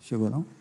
Chegou, não?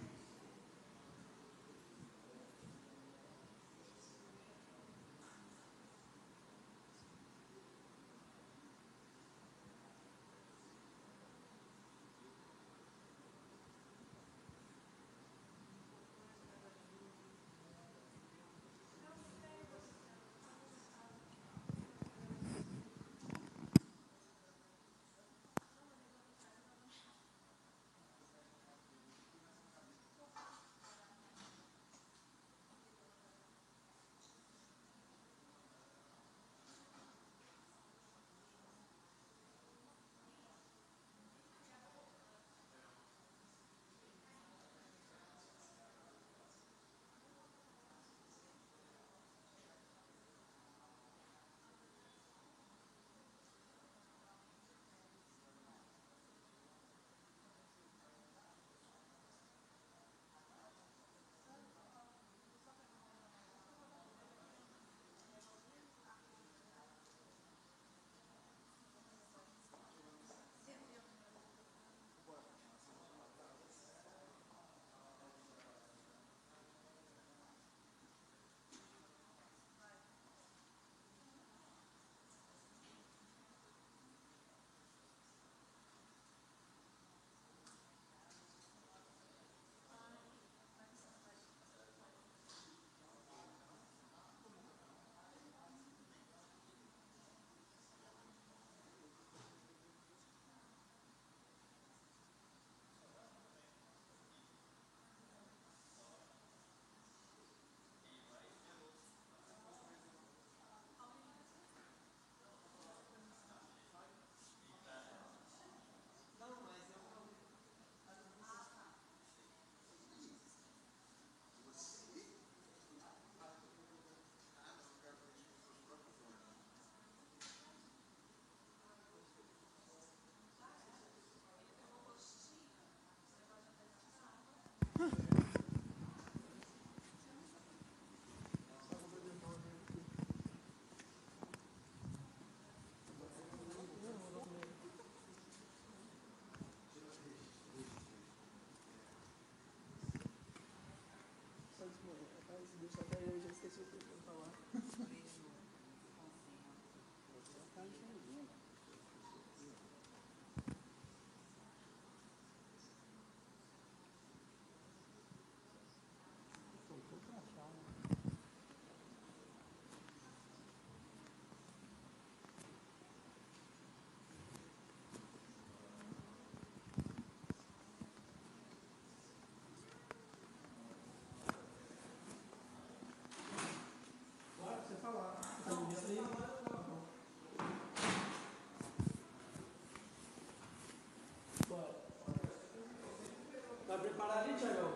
Tá preparado aí, Tiagão?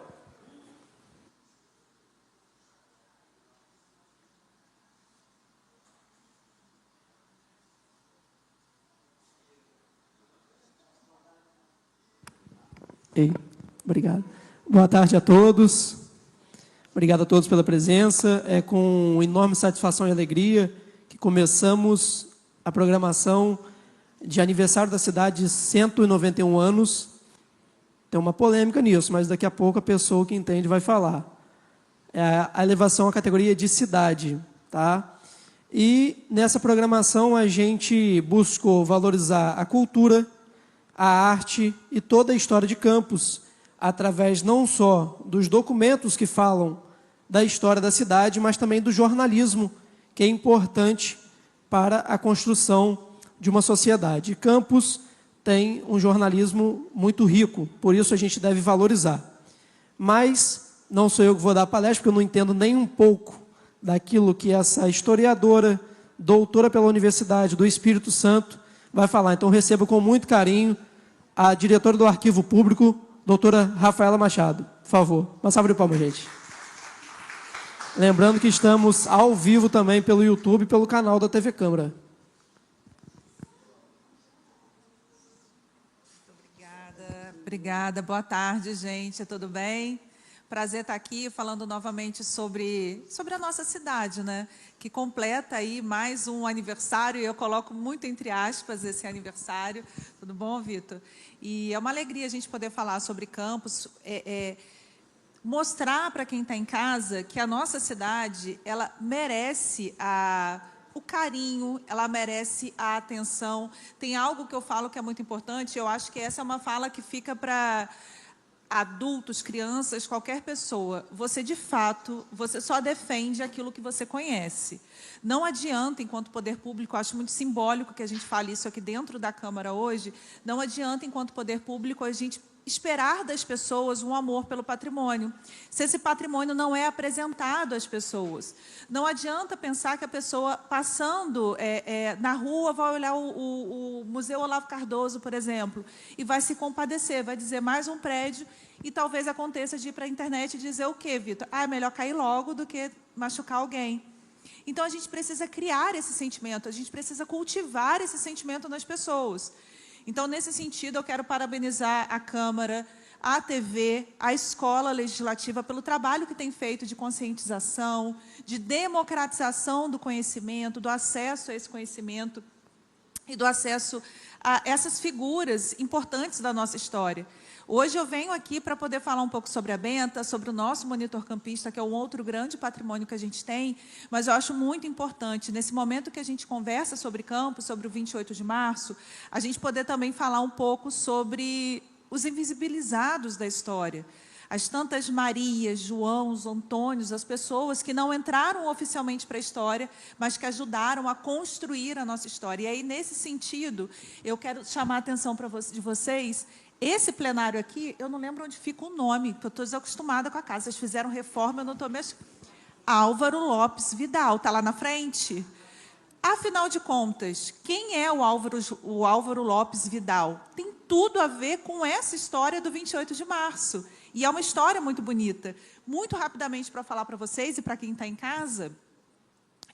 Ei, obrigado. Boa tarde a todos. Obrigado a todos pela presença. É com enorme satisfação e alegria que começamos a programação de aniversário da cidade de 191 anos. Tem uma polêmica nisso, mas daqui a pouco a pessoa que entende vai falar. É a elevação à categoria de cidade, tá? E nessa programação a gente buscou valorizar a cultura, a arte e toda a história de Campos, através não só dos documentos que falam da história da cidade, mas também do jornalismo, que é importante para a construção de uma sociedade. Campos tem um jornalismo muito rico, por isso a gente deve valorizar. Mas não sou eu que vou dar a palestra, porque eu não entendo nem um pouco daquilo que essa historiadora, doutora pela Universidade do Espírito Santo, vai falar. Então, recebo com muito carinho a diretora do Arquivo Público, doutora Rafaela Machado. Por favor, uma salva de palmas, gente. Lembrando que estamos ao vivo também pelo YouTube e pelo canal da TV Câmara. Obrigada. Boa tarde, gente. Tudo bem? Prazer estar aqui falando novamente sobre a nossa cidade, né? Que completa aí mais um aniversário, e eu coloco muito entre aspas esse aniversário. Tudo bom, Vitor? E é uma alegria a gente poder falar sobre Campos, mostrar para quem está em casa que a nossa cidade, ela merece o carinho, ela merece a atenção. Tem algo que eu falo que é muito importante, eu acho que essa é uma fala que fica para adultos, crianças, qualquer pessoa. Você, de fato, você só defende aquilo que você conhece. Não adianta, enquanto poder público, acho muito simbólico que a gente fale isso aqui dentro da Câmara hoje, não adianta, enquanto poder público, a gente esperar das pessoas um amor pelo patrimônio, se esse patrimônio não é apresentado às pessoas. Não adianta pensar que a pessoa, passando na rua, vai olhar o Museu Olavo Cardoso, por exemplo, e vai se compadecer, vai dizer mais um prédio, e talvez aconteça de ir para a internet e dizer o quê, Vitor? É melhor cair logo do que machucar alguém. Então, a gente precisa criar esse sentimento, a gente precisa cultivar esse sentimento nas pessoas. Então, nesse sentido, eu quero parabenizar a Câmara, a TV, a Escola Legislativa pelo trabalho que tem feito de conscientização, de democratização do conhecimento, do acesso a esse conhecimento e do acesso a essas figuras importantes da nossa história. Hoje eu venho aqui para poder falar um pouco sobre a Benta, sobre o nosso monitor campista, que é um outro grande patrimônio que a gente tem, mas eu acho muito importante, nesse momento que a gente conversa sobre Campos, sobre o 28 de março, a gente poder também falar um pouco sobre os invisibilizados da história. As tantas Marias, Joãos, Antônios, as pessoas que não entraram oficialmente para a história, mas que ajudaram a construir a nossa história. E aí, nesse sentido, eu quero chamar a atenção de vocês. Esse plenário aqui, eu não lembro onde fica o nome, porque eu estou desacostumada com a casa. Vocês fizeram reforma, eu não estou mexendo. Álvaro Lopes Vidal, está lá na frente? Afinal de contas, quem é o Álvaro Lopes Vidal? Tem tudo a ver com essa história do 28 de março. E é uma história muito bonita. Muito rapidamente, para falar para vocês e para quem está em casa,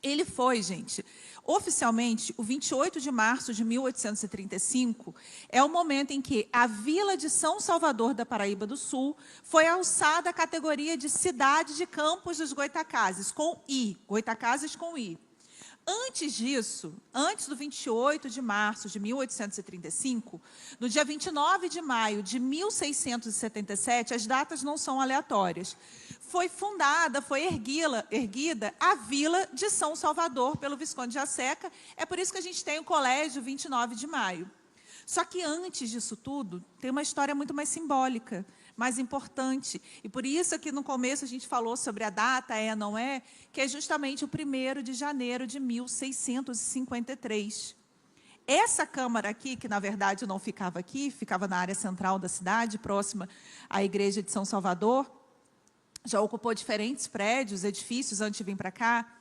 ele foi, gente, oficialmente, o 28 de março de 1835, é o momento em que a Vila de São Salvador da Paraíba do Sul foi alçada à categoria de cidade de Campos dos Goitacazes, com I, Goitacazes com I. Antes disso, antes do 28 de março de 1835, no dia 29 de maio de 1677, as datas não são aleatórias, foi fundada, foi erguida a Vila de São Salvador pelo Visconde de Aseca. É por isso que a gente tem o Colégio 29 de maio. Só que antes disso tudo, tem uma história muito mais simbólica, mais importante. E por isso aqui no começo a gente falou sobre a data, não é, que é justamente o 1º de janeiro de 1653. Essa Câmara aqui, que na verdade não ficava aqui, ficava na área central da cidade, próxima à Igreja de São Salvador, já ocupou diferentes prédios, edifícios antes de vir para cá.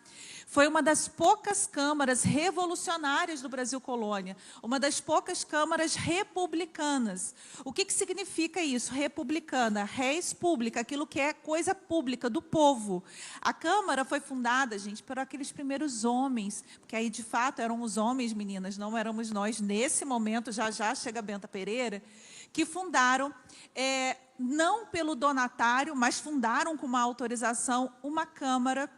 Foi uma das poucas câmaras revolucionárias do Brasil Colônia, uma das poucas câmaras republicanas. O que significa isso? Republicana, res pública, aquilo que é coisa pública, do povo. A Câmara foi fundada, gente, por aqueles primeiros homens, porque aí, de fato, eram os homens, meninas, não éramos nós. Nesse momento, já chega a Benta Pereira, que fundaram, não pelo donatário, mas fundaram com uma autorização, uma Câmara,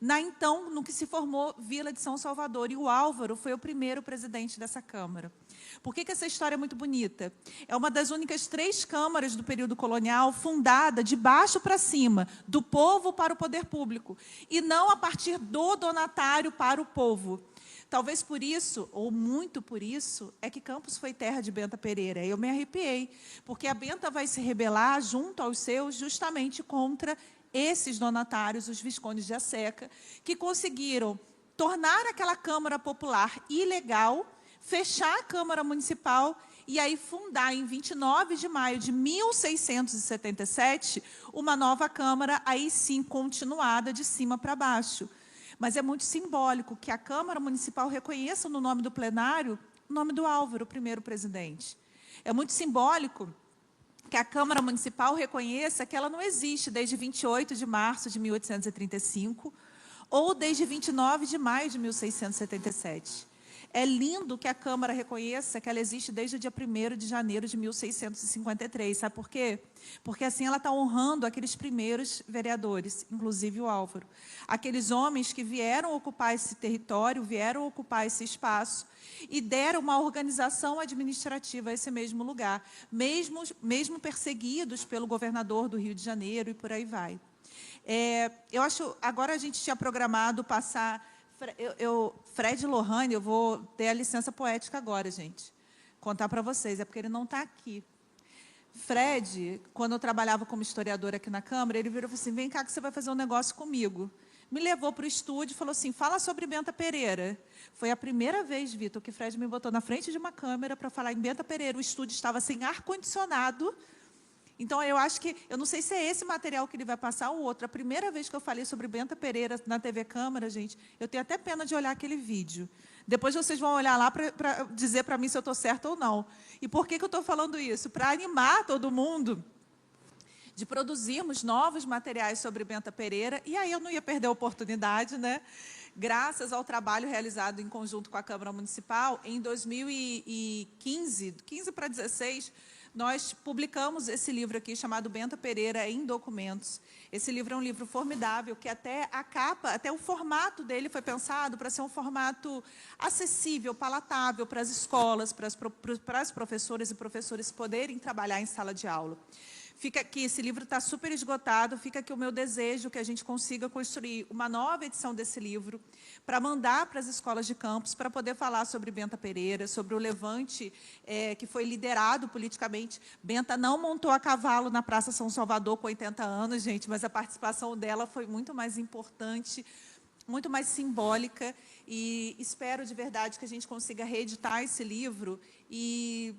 então, no que se formou Vila de São Salvador. E o Álvaro foi o primeiro presidente dessa Câmara. Por que essa história é muito bonita? É uma das únicas 3 câmaras do período colonial fundada de baixo para cima, do povo para o poder público, e não a partir do donatário para o povo. Talvez por isso, ou muito por isso, é que Campos foi terra de Benta Pereira. Eu me arrepiei, porque a Benta vai se rebelar junto aos seus justamente contra esses donatários, os Viscondes de Aseca, que conseguiram tornar aquela Câmara Popular ilegal, fechar a Câmara Municipal e aí fundar, em 29 de maio de 1677, uma nova Câmara, aí sim continuada de cima para baixo. Mas é muito simbólico que a Câmara Municipal reconheça no nome do plenário o nome do Álvaro, o primeiro presidente. É muito simbólico que a Câmara Municipal reconheça que ela não existe desde 28 de março de 1835 ou desde 29 de maio de 1677. É lindo que a Câmara reconheça que ela existe desde o dia 1º de janeiro de 1653. Sabe por quê? Porque assim ela está honrando aqueles primeiros vereadores, inclusive o Álvaro. Aqueles homens que vieram ocupar esse território, vieram ocupar esse espaço e deram uma organização administrativa a esse mesmo lugar, mesmo perseguidos pelo governador do Rio de Janeiro e por aí vai. Eu acho, agora a gente tinha programado passar... Fred Lohane, eu vou ter a licença poética agora, gente. Contar para vocês, é porque ele não está aqui. Fred, quando eu trabalhava como historiadora aqui na Câmara, ele virou e falou assim, vem cá que você vai fazer um negócio comigo. Me levou para o estúdio e falou assim, fala sobre Benta Pereira. Foi a primeira vez, Vitor, que Fred me botou na frente de uma câmera para falar em Benta Pereira. O estúdio estava sem ar-condicionado. Então, eu acho que, eu não sei se é esse material que ele vai passar ou outro. A primeira vez que eu falei sobre Benta Pereira na TV Câmara, gente, eu tenho até pena de olhar aquele vídeo. Depois vocês vão olhar lá para dizer para mim se eu estou certa ou não. E por que eu estou falando isso? Para animar todo mundo de produzirmos novos materiais sobre Benta Pereira. E aí eu não ia perder a oportunidade, né? Graças ao trabalho realizado em conjunto com a Câmara Municipal, em 2015, 15 para 16, nós publicamos esse livro aqui, chamado Benta Pereira em Documentos. Esse livro é um livro formidável, que até a capa, até o formato dele foi pensado para ser um formato acessível, palatável para as escolas, para as professoras e professores poderem trabalhar em sala de aula. Fica aqui, esse livro está super esgotado, fica aqui o meu desejo que a gente consiga construir uma nova edição desse livro para mandar para as escolas de campus, para poder falar sobre Benta Pereira, sobre o levante que foi liderado politicamente. Benta não montou a cavalo na Praça São Salvador com 80 anos, gente, mas a participação dela foi muito mais importante, muito mais simbólica, e espero de verdade que a gente consiga reeditar esse livro e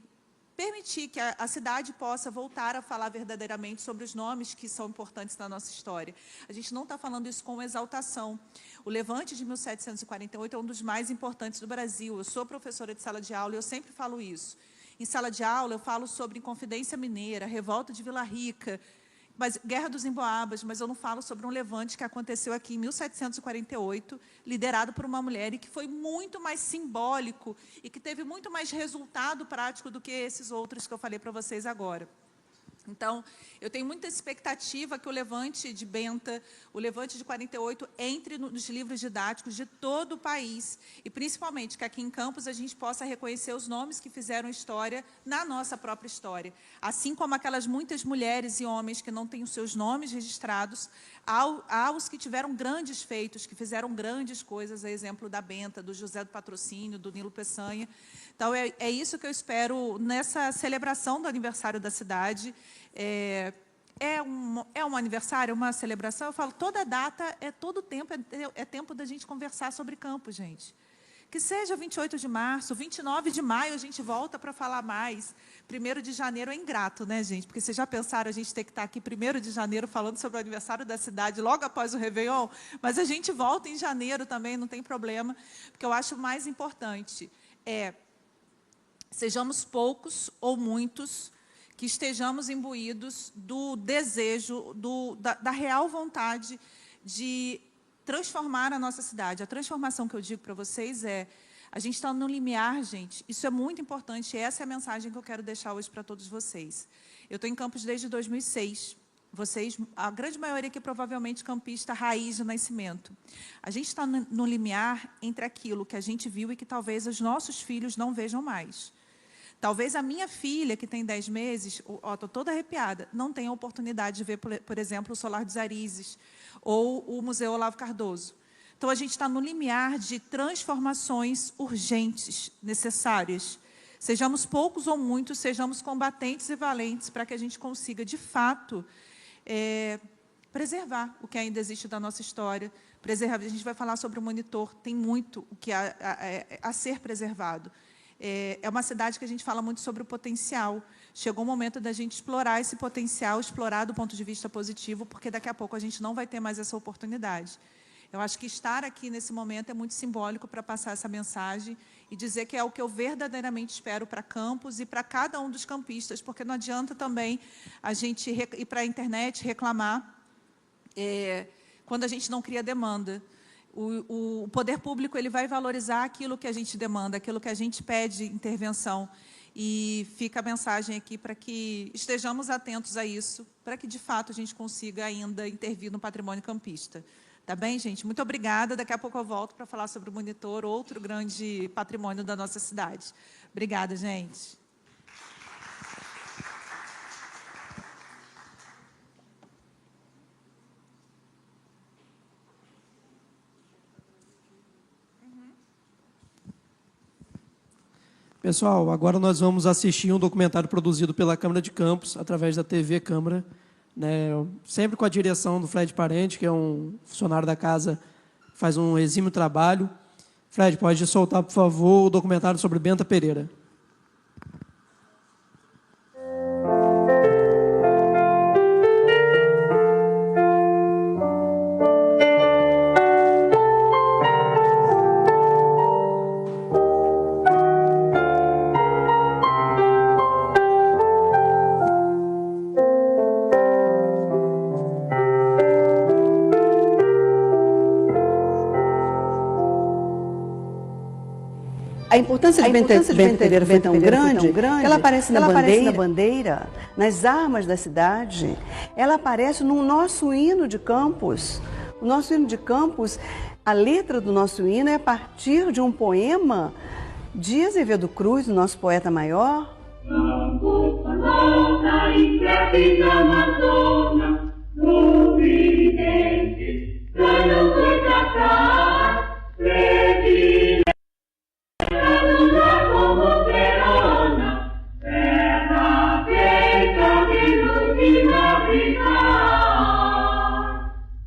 permitir que a cidade possa voltar a falar verdadeiramente sobre os nomes que são importantes na nossa história. A gente não está falando isso com exaltação. O levante de 1748 é um dos mais importantes do Brasil. Eu sou professora de sala de aula e eu sempre falo isso. Em sala de aula, eu falo sobre Inconfidência Mineira, Revolta de Vila Rica, Guerra dos Emboabas, mas eu não falo sobre um levante que aconteceu aqui em 1748, liderado por uma mulher e que foi muito mais simbólico e que teve muito mais resultado prático do que esses outros que eu falei para vocês agora. Então, eu tenho muita expectativa que o levante de Benta, o levante de 48, entre nos livros didáticos de todo o país. E, principalmente, que aqui em Campos a gente possa reconhecer os nomes que fizeram história na nossa própria história. Assim como aquelas muitas mulheres e homens que não têm os seus nomes registrados, há os que tiveram grandes feitos, que fizeram grandes coisas, a exemplo da Benta, do José do Patrocínio, do Nilo Peçanha. Então, é isso que eu espero nessa celebração do aniversário da cidade. É um aniversário, uma celebração. Eu falo, toda data, todo tempo, é tempo da gente conversar sobre Campos, gente. Que seja 28 de março, 29 de maio, a gente volta para falar mais. 1º de janeiro é ingrato, né, gente? Porque vocês já pensaram a gente ter que estar aqui 1º de janeiro falando sobre o aniversário da cidade, logo após o Réveillon? Mas a gente volta em janeiro também, não tem problema. Porque eu acho mais importante sejamos poucos ou muitos, que estejamos imbuídos do desejo, da real vontade de transformar a nossa cidade. A transformação que eu digo para vocês a gente está no limiar, gente. Isso é muito importante, essa é a mensagem que eu quero deixar hoje para todos vocês. Eu estou em Campos desde 2006. Vocês, a grande maioria aqui, provavelmente, campista raiz de nascimento. A gente está no limiar entre aquilo que a gente viu e que talvez os nossos filhos não vejam mais. Talvez a minha filha, que tem 10 meses, estou toda arrepiada, não tenha a oportunidade de ver, por exemplo, o Solar dos Arizes ou o Museu Olavo Cardoso. Então, a gente está no limiar de transformações urgentes, necessárias. Sejamos poucos ou muitos, sejamos combatentes e valentes para que a gente consiga, de fato, preservar o que ainda existe da nossa história. Preservar, a gente vai falar sobre o monitor, tem muito o que a ser preservado. É uma cidade que a gente fala muito sobre o potencial. Chegou o momento da gente explorar esse potencial, explorar do ponto de vista positivo, porque daqui a pouco a gente não vai ter mais essa oportunidade. Eu acho que estar aqui nesse momento é muito simbólico para passar essa mensagem e dizer que é o que eu verdadeiramente espero para Campos e para cada um dos campistas, porque não adianta também a gente ir para a internet reclamar quando a gente não cria demanda. O poder público ele vai valorizar aquilo que a gente demanda, aquilo que a gente pede intervenção. E fica a mensagem aqui para que estejamos atentos a isso, para que, de fato, a gente consiga ainda intervir no patrimônio campista. Tá bem, gente? Muito obrigada. Daqui a pouco eu volto para falar sobre o monitor, outro grande patrimônio da nossa cidade. Obrigada, gente. Pessoal, agora nós vamos assistir um documentário produzido pela Câmara de Campos, através da TV Câmara, né, sempre com a direção do Fred Parente, que é um funcionário da casa, faz um exímio trabalho. Fred, pode soltar, por favor, o documentário sobre Benta Pereira. A importância de Benta Pereira foi tão grande que ela aparece na bandeira, nas armas da cidade. Ela aparece no nosso hino de Campos. O nosso hino de Campos, a letra do nosso hino é a partir de um poema de Azevedo Cruz, o nosso poeta maior.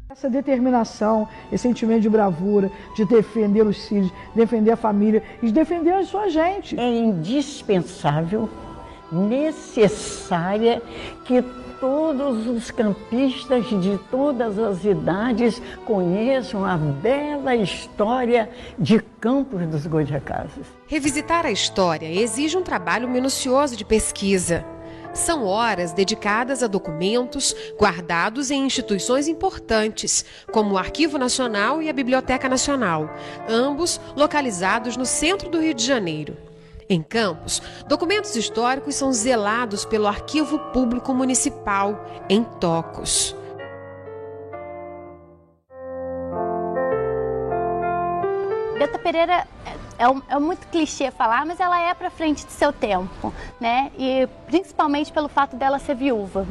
Essa determinação, esse sentimento de bravura, de defender os filhos, defender a família e de defender a sua gente. É indispensável, necessária que todos os campistas de todas as idades conheçam a bela história de Campos dos Goyacazes. Revisitar a história exige um trabalho minucioso de pesquisa. São horas dedicadas a documentos guardados em instituições importantes, como o Arquivo Nacional e a Biblioteca Nacional, ambos localizados no centro do Rio de Janeiro. Em Campos, documentos históricos são zelados pelo Arquivo Público Municipal, em Tocos. Benta Pereira é muito clichê falar, mas ela é para frente de seu tempo, né? E principalmente pelo fato dela ser viúva,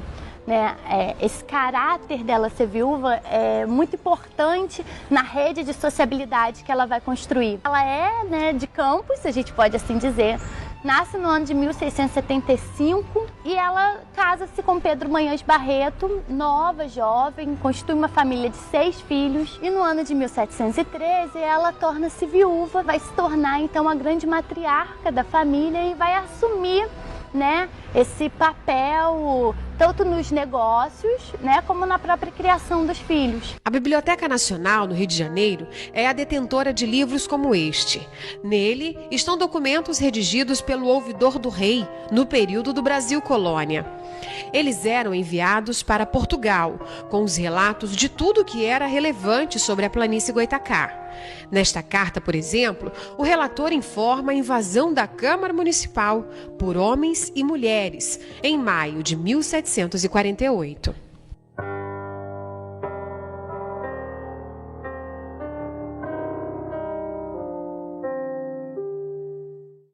né? Esse caráter dela ser viúva é muito importante na rede de sociabilidade que ela vai construir. Ela é, né, de Campos, a gente pode assim dizer. Nasce no ano de 1675 e ela casa-se com Pedro Manhães Barreto, nova, jovem, constitui uma família de 6 filhos. E no ano de 1713 ela torna-se viúva, vai se tornar então a grande matriarca da família e vai assumir, né, esse papel tanto nos negócios, né, como na própria criação dos filhos. A Biblioteca Nacional, no Rio de Janeiro, é a detentora de livros como este. Nele estão documentos redigidos pelo ouvidor do rei no período do Brasil Colônia. Eles eram enviados para Portugal, com os relatos de tudo que era relevante sobre a planície Goitacá. Nesta carta, por exemplo, o relator informa a invasão da Câmara Municipal por homens e mulheres em maio de 1748.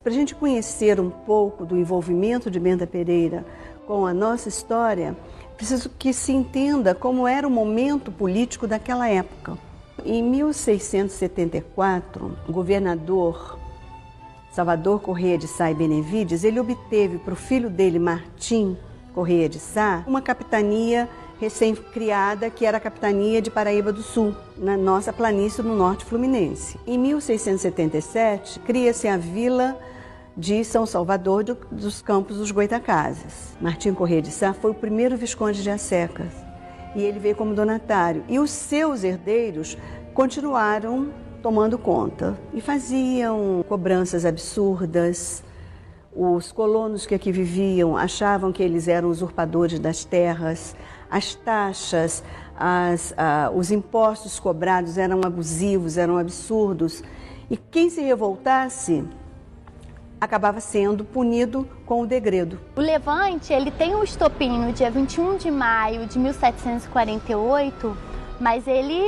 Para a gente conhecer um pouco do envolvimento de Benta Pereira com a nossa história, preciso que se entenda como era o momento político daquela época. Em 1674, o governador Salvador Correia de Sá e Benevides, ele obteve para o filho dele, Martim Correia de Sá, uma capitania recém-criada, que era a capitania de Paraíba do Sul, na nossa planície no norte fluminense. Em 1677, cria-se a vila de São Salvador dos Campos dos Goitacazes. Martim Correia de Sá foi o primeiro visconde de Assecas e ele veio como donatário. E os seus herdeiros continuaram tomando conta e faziam cobranças absurdas, Os colonos que aqui viviam achavam que eles eram usurpadores das terras, as taxas, os impostos cobrados eram abusivos, eram absurdos. E quem se revoltasse acabava sendo punido com o degredo. O levante, ele tem um estopim no dia 21 de maio de 1748, mas ele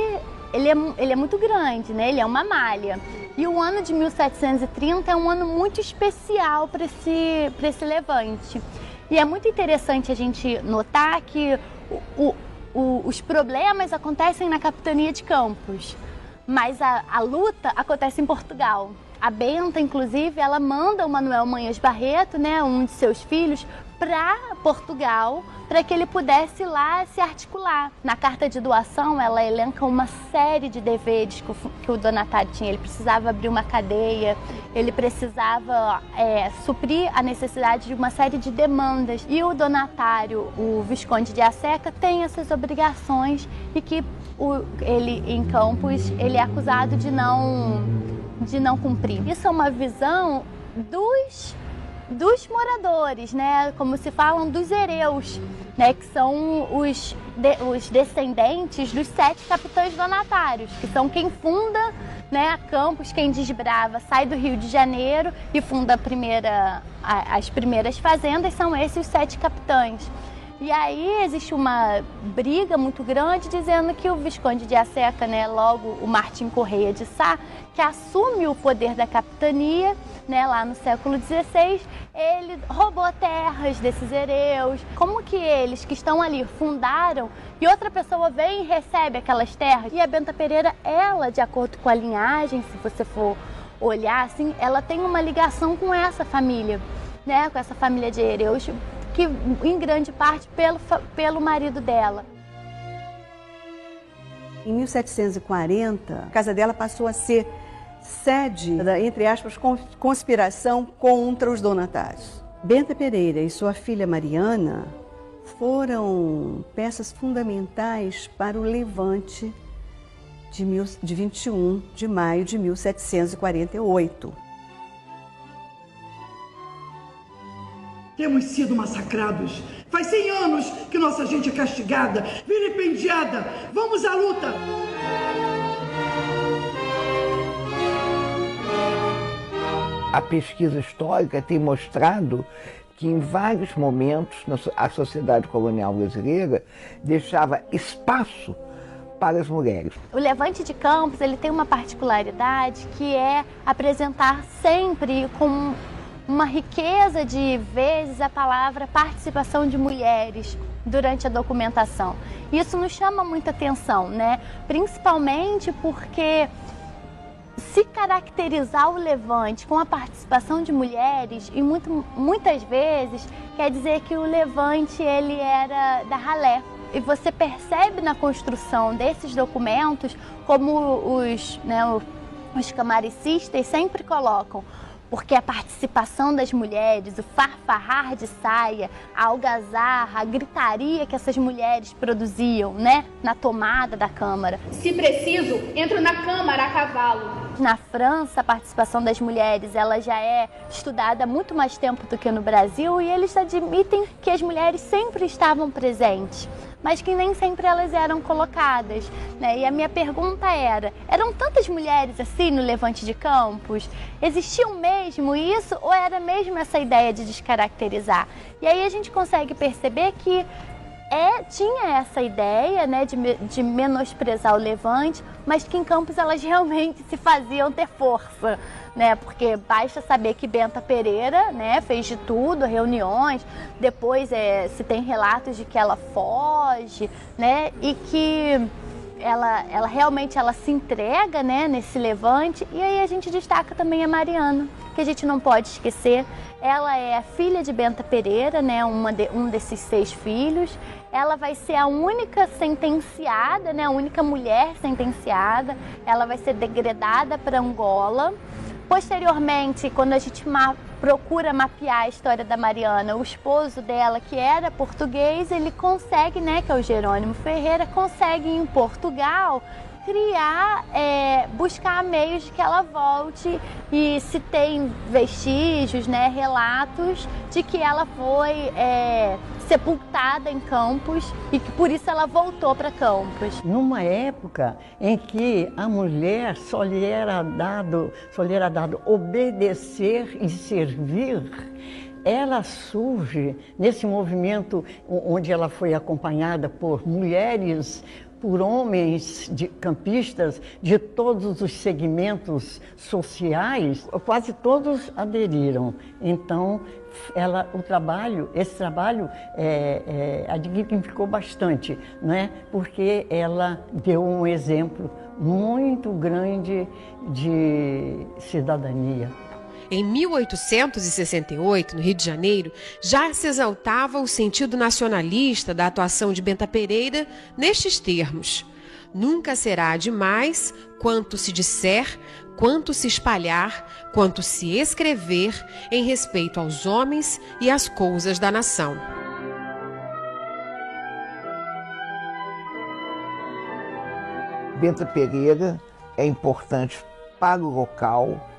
é muito grande, né? Ele é uma malha. E o ano de 1730 é um ano muito especial para esse levante. E é muito interessante a gente notar que os problemas acontecem na capitania de Campos, mas a luta acontece em Portugal. A Benta, inclusive, ela manda o Manuel Manhães Barreto, né, um de seus filhos, para Portugal, para que ele pudesse lá se articular. Na carta de doação, ela elenca uma série de deveres que o donatário tinha. Ele precisava abrir uma cadeia, ele precisava suprir a necessidade de uma série de demandas. E o donatário, o Visconde de Asseca, tem essas obrigações e que ele, em Campos, ele é acusado de não cumprir. Isso é uma visão dos moradores, né? Como se falam dos hereus, né? Que são os descendentes dos 7 capitães donatários, que são quem funda, né, Campos, quem desbrava, sai do Rio de Janeiro e funda as primeiras fazendas, são esses os 7 capitães. E aí existe uma briga muito grande dizendo que o Visconde de Asseca, né, logo o Martim Correia de Sá, que assume o poder da capitania, né, lá no século XVI, ele roubou terras desses hereus. Como que eles que estão ali fundaram e outra pessoa vem e recebe aquelas terras? E a Benta Pereira, ela, de acordo com a linhagem, se você for olhar assim, ela tem uma ligação com essa família, né, com essa família de hereus, que em grande parte pelo marido dela. Em 1740, a casa dela passou a ser sede da, entre aspas, conspiração contra os donatários. Benta Pereira e sua filha Mariana foram peças fundamentais para o levante de 21 de maio de 1748. Temos sido massacrados. Faz 100 anos que nossa gente é castigada, vilipendiada. Vamos à luta! A pesquisa histórica tem mostrado que em vários momentos a sociedade colonial brasileira deixava espaço para as mulheres. O levante de Campos, ele tem uma particularidade que é apresentar sempre com uma riqueza de vezes a palavra participação de mulheres durante a documentação. Isso nos chama muita atenção, né? Principalmente porque se caracterizar o levante com a participação de mulheres, e muitas vezes quer dizer que o levante ele era da ralé. E você percebe na construção desses documentos como os camaricistas sempre colocam, porque a participação das mulheres, o farfarrar de saia, a algazarra, a gritaria que essas mulheres produziam, né, na tomada da Câmara. Se preciso, entro na Câmara a cavalo. Na França, a participação das mulheres ela já é estudada há muito mais tempo do que no Brasil e eles admitem que as mulheres sempre estavam presentes, mas que nem sempre elas eram colocadas, né? E a minha pergunta eram tantas mulheres assim no Levante de Campos? Existiam mesmo isso ou era mesmo essa ideia de descaracterizar? E aí a gente consegue perceber que tinha essa ideia, né, de menosprezar o Levante, mas que em Campos elas realmente se faziam ter força, né, porque basta saber que Benta Pereira, né, fez de tudo, reuniões, depois se tem relatos de que ela foge, né, e que ela realmente se entrega, né, nesse levante. E aí a gente destaca também a Mariana, que a gente não pode esquecer. Ela é a filha de Benta Pereira, né, um desses 6 filhos. Ela vai ser a única sentenciada, né, a única mulher sentenciada. Ela vai ser degredada para Angola. Posteriormente, quando a gente procura mapear a história da Mariana, o esposo dela, que era português, ele consegue, né, que é o Jerônimo Ferreira, consegue em Portugal criar, buscar meios de que ela volte, e se tem vestígios, né, relatos de que ela foi sepultada em Campos e que por isso ela voltou para Campos. Numa época em que a mulher só lhe era dado obedecer e servir, ela surge nesse movimento onde ela foi acompanhada por mulheres, por homens campistas de todos os segmentos sociais, quase todos aderiram. Então, esse trabalho a dignificou bastante, né? Porque ela deu um exemplo muito grande de cidadania. Em 1868, no Rio de Janeiro, já se exaltava o sentido nacionalista da atuação de Benta Pereira nestes termos: nunca será demais quanto se disser, quanto se espalhar, quanto se escrever em respeito aos homens e às coisas da nação. Benta Pereira é importante para o local,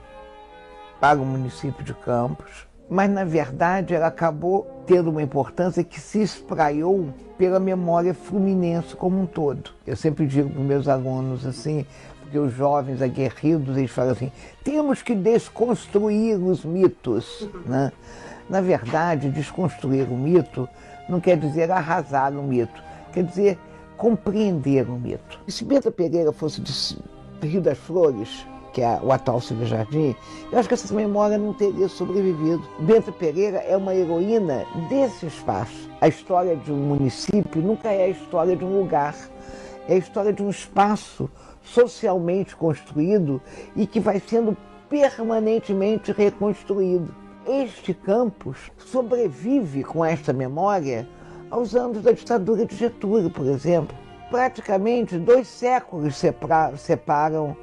para o município de Campos, mas na verdade ela acabou tendo uma importância que se espraiou pela memória fluminense como um todo. Eu sempre digo para os meus alunos assim, porque os jovens aguerridos, eles falam assim, temos que desconstruir os mitos, né? Na verdade, desconstruir o mito não quer dizer arrasar o mito, quer dizer compreender o mito. E se Benta Pereira fosse de Rio das Flores, que é o atual Silvio Jardim, eu acho que essa memória não teria sobrevivido. Benta Pereira é uma heroína desse espaço. A história de um município nunca é a história de um lugar, é a história de um espaço socialmente construído e que vai sendo permanentemente reconstruído. Este Campos sobrevive com esta memória aos anos da ditadura de Getúlio, por exemplo. Praticamente 2 séculos separam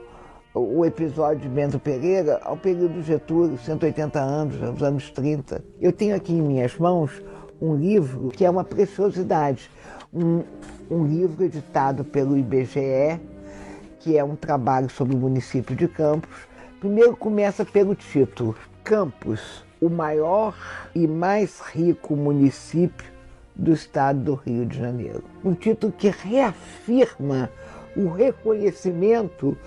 o episódio de Benta Pereira ao período de Getúlio, 180 anos, nos anos 30. Eu tenho aqui em minhas mãos um livro que é uma preciosidade, um livro editado pelo IBGE, que é um trabalho sobre o município de Campos. Primeiro começa pelo título: Campos, o maior e mais rico município do estado do Rio de Janeiro. Um título que reafirma o reconhecimento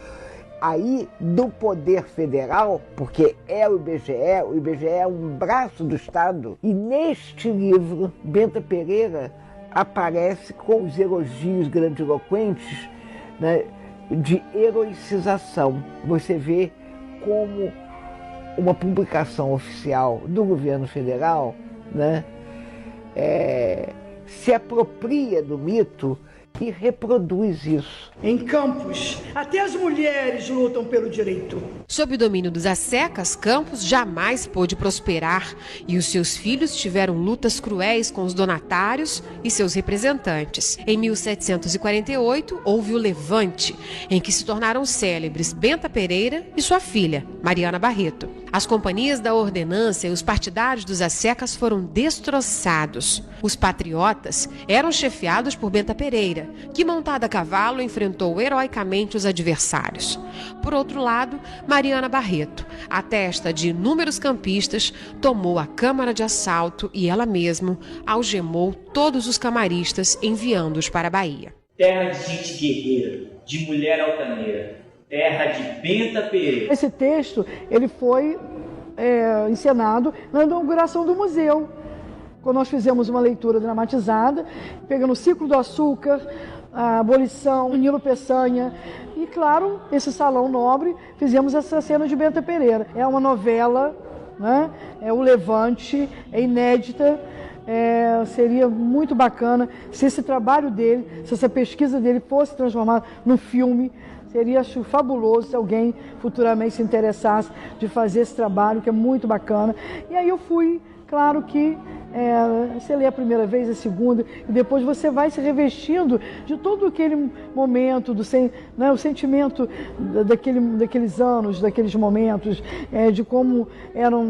aí do poder federal, porque é o IBGE é um braço do Estado, e neste livro, Benta Pereira aparece com os elogios grandiloquentes, né, de heroicização. Você vê como uma publicação oficial do governo federal, né, se apropria do mito e reproduz isso. Em Campos, até as mulheres lutam pelo direito. Sob o domínio dos assecas, Campos jamais pôde prosperar e os seus filhos tiveram lutas cruéis com os donatários e seus representantes. Em 1748, houve o Levante, em que se tornaram célebres Benta Pereira e sua filha, Mariana Barreto. As companhias da ordenança e os partidários dos assecas foram destroçados. Os patriotas eram chefiados por Benta Pereira, que, montada a cavalo, enfrentou heroicamente os adversários. Por outro lado, Mariana Barreto, a testa de inúmeros campistas, tomou a câmara de assalto e ela mesma algemou todos os camaristas, enviando-os para a Bahia. Terra de gente guerreira, de mulher altaneira, terra de Benta Pereira. Esse texto ele foi encenado na inauguração do museu, quando nós fizemos uma leitura dramatizada, pegando o ciclo do açúcar, a abolição, o Nilo Peçanha e, claro, esse salão nobre, fizemos essa cena de Benta Pereira. É uma novela, né? É o Levante, é inédita, seria muito bacana se esse trabalho dele, se essa pesquisa dele fosse transformada num filme. Seria, acho, fabuloso se alguém futuramente se interessasse de fazer esse trabalho, que é muito bacana. E aí eu fui, claro que Você lê a primeira vez, a segunda, e depois você vai se revestindo de todo aquele momento, o sentimento daqueles anos, daqueles momentos, de como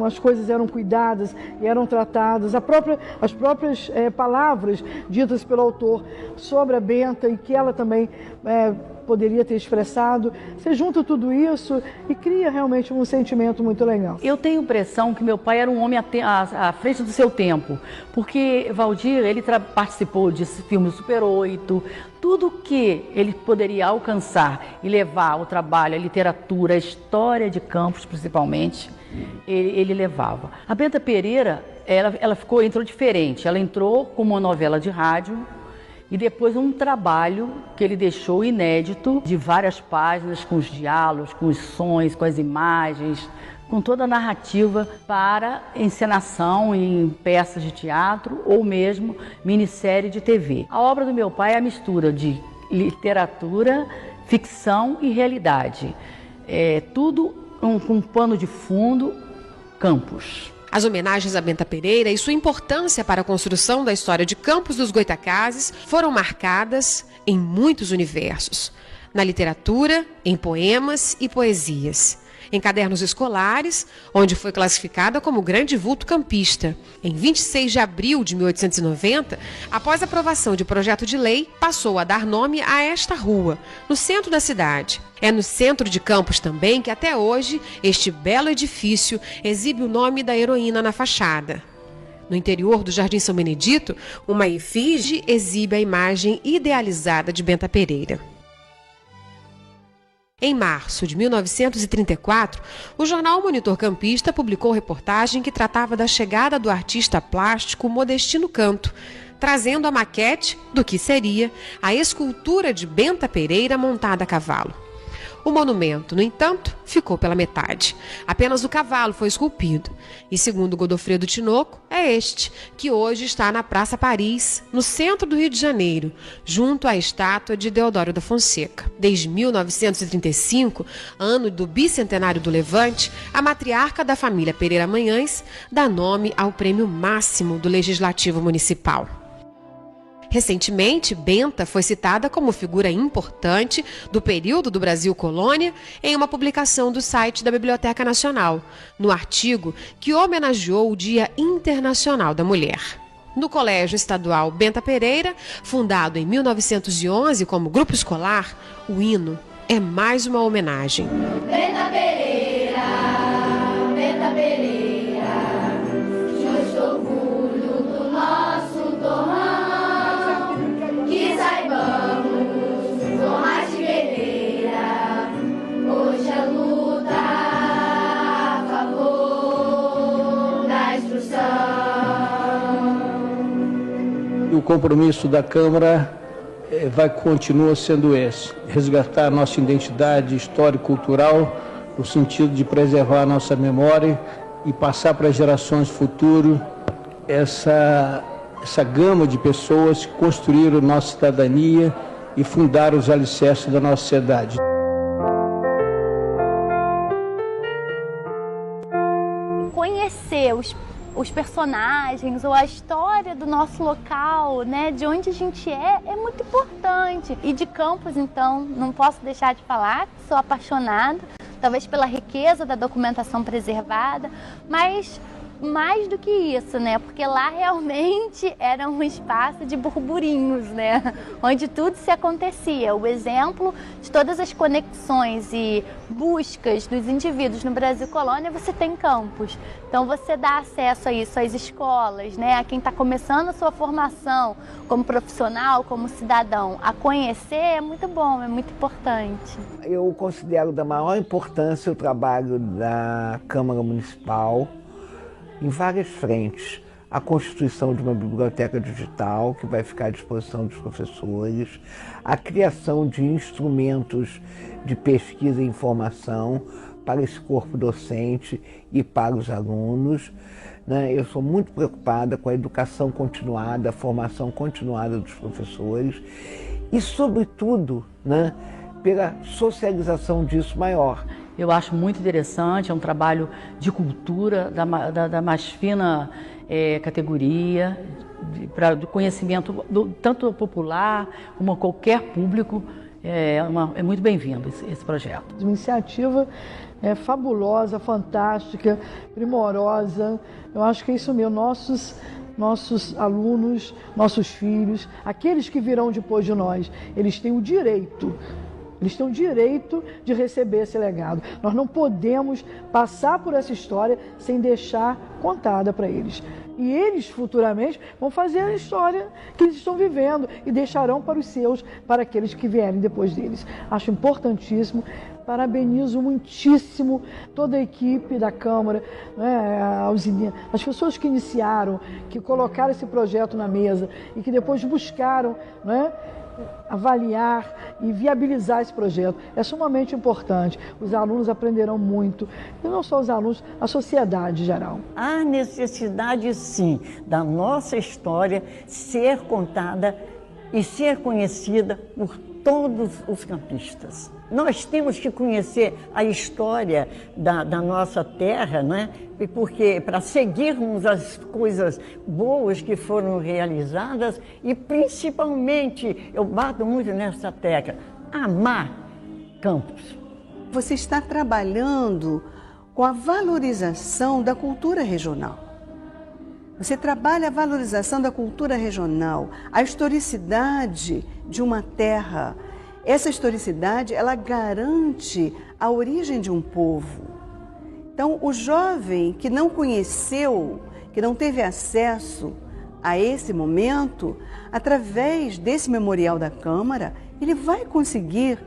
as coisas eram cuidadas e eram tratadas, as próprias palavras ditas pelo autor sobre a Benta e que ela também poderia ter expressado. Você junta tudo isso e cria realmente um sentimento muito legal. Eu tenho a impressão que meu pai era um homem à frente do seu tempo, porque Valdir, ele participou de filmes Super 8, tudo que ele poderia alcançar e levar ao trabalho, a literatura, a história de Campos principalmente, ele levava. A Benta Pereira, ela entrou diferente, ela entrou como uma novela de rádio, e depois um trabalho que ele deixou inédito, de várias páginas, com os diálogos, com os sons, com as imagens, com toda a narrativa para encenação em peças de teatro ou mesmo minissérie de TV. A obra do meu pai é a mistura de literatura, ficção e realidade. Tudo com um pano de fundo, Campos. As homenagens a Benta Pereira e sua importância para a construção da história de Campos dos Goytacazes foram marcadas em muitos universos. Na literatura, em poemas e poesias. Em cadernos escolares, onde foi classificada como grande vulto campista. Em 26 de abril de 1890, após a aprovação de projeto de lei, passou a dar nome a esta rua, no centro da cidade. É no centro de Campos também que até hoje este belo edifício exibe o nome da heroína na fachada. No interior do Jardim São Benedito, uma efígie exibe a imagem idealizada de Benta Pereira. Em março de 1934, o jornal Monitor Campista publicou reportagem que tratava da chegada do artista plástico Modestino Canto, trazendo a maquete do que seria a escultura de Benta Pereira montada a cavalo. O monumento, no entanto, ficou pela metade. Apenas o cavalo foi esculpido. E, segundo Godofredo Tinoco, é este, que hoje está na Praça Paris, no centro do Rio de Janeiro, junto à estátua de Deodoro da Fonseca. Desde 1935, ano do bicentenário do Levante, a matriarca da família Pereira Manhães dá nome ao prêmio máximo do Legislativo Municipal. Recentemente, Benta foi citada como figura importante do período do Brasil Colônia em uma publicação do site da Biblioteca Nacional, no artigo que homenageou o Dia Internacional da Mulher. No Colégio Estadual Benta Pereira, fundado em 1911 como grupo escolar, o hino é mais uma homenagem. Benta Pereira, Benta Pereira, justo orgulho do nosso torrão. O compromisso da Câmara continua sendo esse, resgatar a nossa identidade histórico-cultural no sentido de preservar a nossa memória e passar para as gerações futuras essa gama de pessoas que construíram nossa cidadania e fundaram os alicerces da nossa sociedade. Conhecer os personagens ou a história do nosso local, né, de onde a gente é muito importante. E de Campos, então, não posso deixar de falar, sou apaixonada, talvez pela riqueza da documentação preservada, mas mais do que isso, né? Porque lá realmente era um espaço de burburinhos, né? Onde tudo se acontecia. O exemplo de todas as conexões e buscas dos indivíduos no Brasil Colônia, você tem Campos. Então você dá acesso a isso às escolas, né? A quem está começando a sua formação como profissional, como cidadão, a conhecer é muito bom, é muito importante. Eu considero da maior importância o trabalho da Câmara Municipal em várias frentes. A constituição de uma biblioteca digital que vai ficar à disposição dos professores, a criação de instrumentos de pesquisa e informação para esse corpo docente e para os alunos. Eu sou muito preocupada com a educação continuada, a formação continuada dos professores e, sobretudo, pela socialização disso maior. Eu acho muito interessante, é um trabalho de cultura, da mais fina categoria, do conhecimento tanto popular como qualquer público. É muito bem-vindo esse projeto. Uma iniciativa fabulosa, fantástica, primorosa. Eu acho que é isso mesmo. Nossos alunos, nossos filhos, aqueles que virão depois de nós, eles têm o direito de receber esse legado. Nós não podemos passar por essa história sem deixar contada para eles. E eles, futuramente, vão fazer a história que eles estão vivendo e deixarão para os seus, para aqueles que vierem depois deles. Acho importantíssimo. Parabenizo muitíssimo toda a equipe da Câmara, né, as pessoas que iniciaram, que colocaram esse projeto na mesa e que depois buscaram, né, avaliar e viabilizar esse projeto. É sumamente importante. Os alunos aprenderão muito, e não só os alunos, a sociedade em geral. Há necessidade, sim, da nossa história ser contada e ser conhecida por todos os campistas. Nós temos que conhecer a história da nossa terra, né? Porque para seguirmos as coisas boas que foram realizadas e principalmente, eu bato muito nessa tecla, amar Campos. Você está trabalhando com a valorização da cultura regional. Você trabalha a valorização da cultura regional, a historicidade de uma terra. Essa historicidade, ela garante a origem de um povo. Então, o jovem que não conheceu, que não teve acesso a esse momento, através desse memorial da Câmara, ele vai conseguir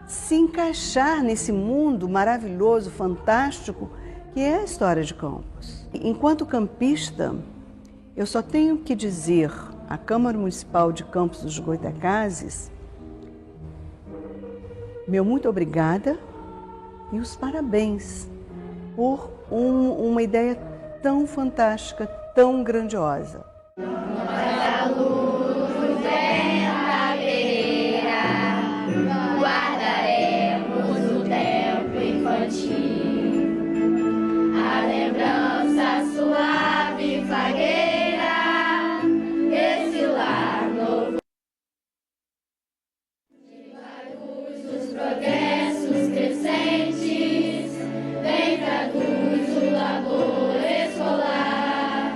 se encaixar nesse mundo maravilhoso, fantástico, que é a história de Campos. Enquanto campista, eu só tenho que dizer à Câmara Municipal de Campos dos Goytacazes meu muito obrigada e os parabéns por uma ideia tão fantástica, tão grandiosa. Guardaremos o tempo infantil, a lembrança suave, fagueira, esse lar novo. Os progressos crescentes, vem traduz o labor escolar,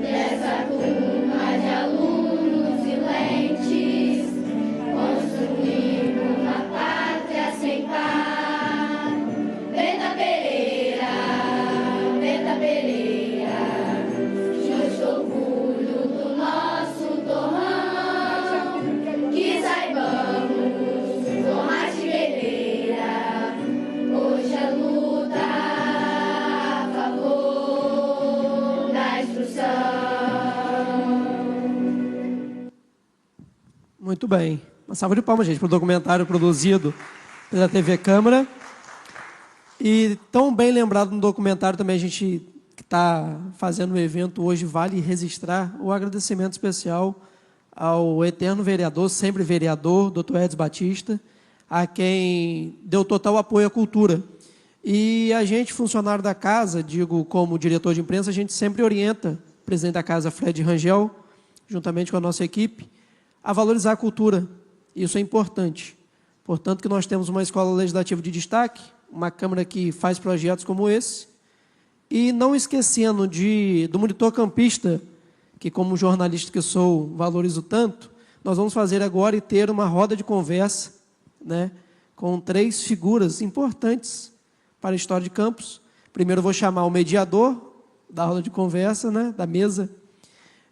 dessa turma de alunos silentes, construir uma pátria sem par. Benta Pereira, justo orgulho do nosso torrão, que saibamos honrar de guerreira, hoje a luta a favor da instrução. Muito bem. Uma salva de palmas, gente, para o documentário produzido pela TV Câmara. E tão bem lembrado no documentário também, a gente que está fazendo o evento hoje, vale registrar o agradecimento especial ao eterno vereador, sempre vereador, Dr. Edson Batista, a quem deu total apoio à cultura. E a gente, funcionário da casa, digo como diretor de imprensa, a gente sempre orienta o presidente da casa, Fred Rangel, juntamente com a nossa equipe, a valorizar a cultura. Isso é importante. Portanto, que nós temos uma escola legislativa de destaque, uma Câmara que faz projetos como esse, e não esquecendo do monitor campista, que como jornalista que sou, valorizo tanto, nós vamos fazer agora e ter uma roda de conversa, né, com 3 figuras importantes para a história de Campos. Primeiro eu vou chamar o mediador da roda de conversa, né, da mesa,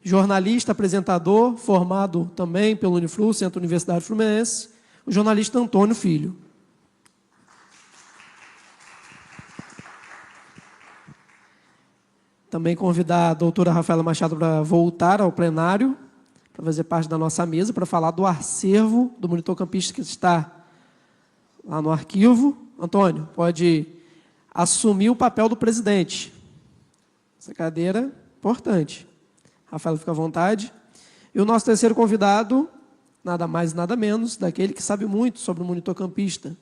jornalista, apresentador, formado também pelo Uniflu, Centro Universitário Fluminense, o jornalista Antônio Filho. Também convidar a doutora Rafaela Machado para voltar ao plenário, para fazer parte da nossa mesa, para falar do acervo do monitor campista que está lá no arquivo. Antônio, pode assumir o papel do presidente. Essa cadeira importante. Rafaela, fica à vontade. E o nosso terceiro convidado, nada mais nada menos, daquele que sabe muito sobre o monitor campista,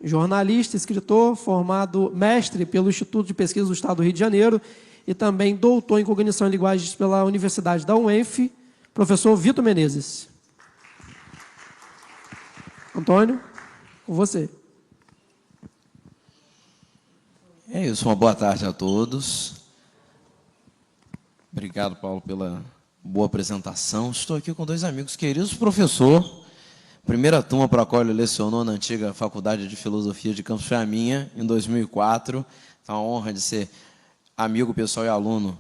jornalista, escritor, formado mestre pelo Instituto de Pesquisa do Estado do Rio de Janeiro e também doutor em Cognição e Linguagens pela Universidade da UENF, professor Vitor Menezes. Antônio, com você. É isso, uma boa tarde a todos. Obrigado, Paulo, pela boa apresentação. Estou aqui com dois amigos queridos, professor. Primeira turma para a qual ele lecionou na antiga Faculdade de Filosofia de Campos foi a minha, em 2004. Então, a honra de ser amigo pessoal e aluno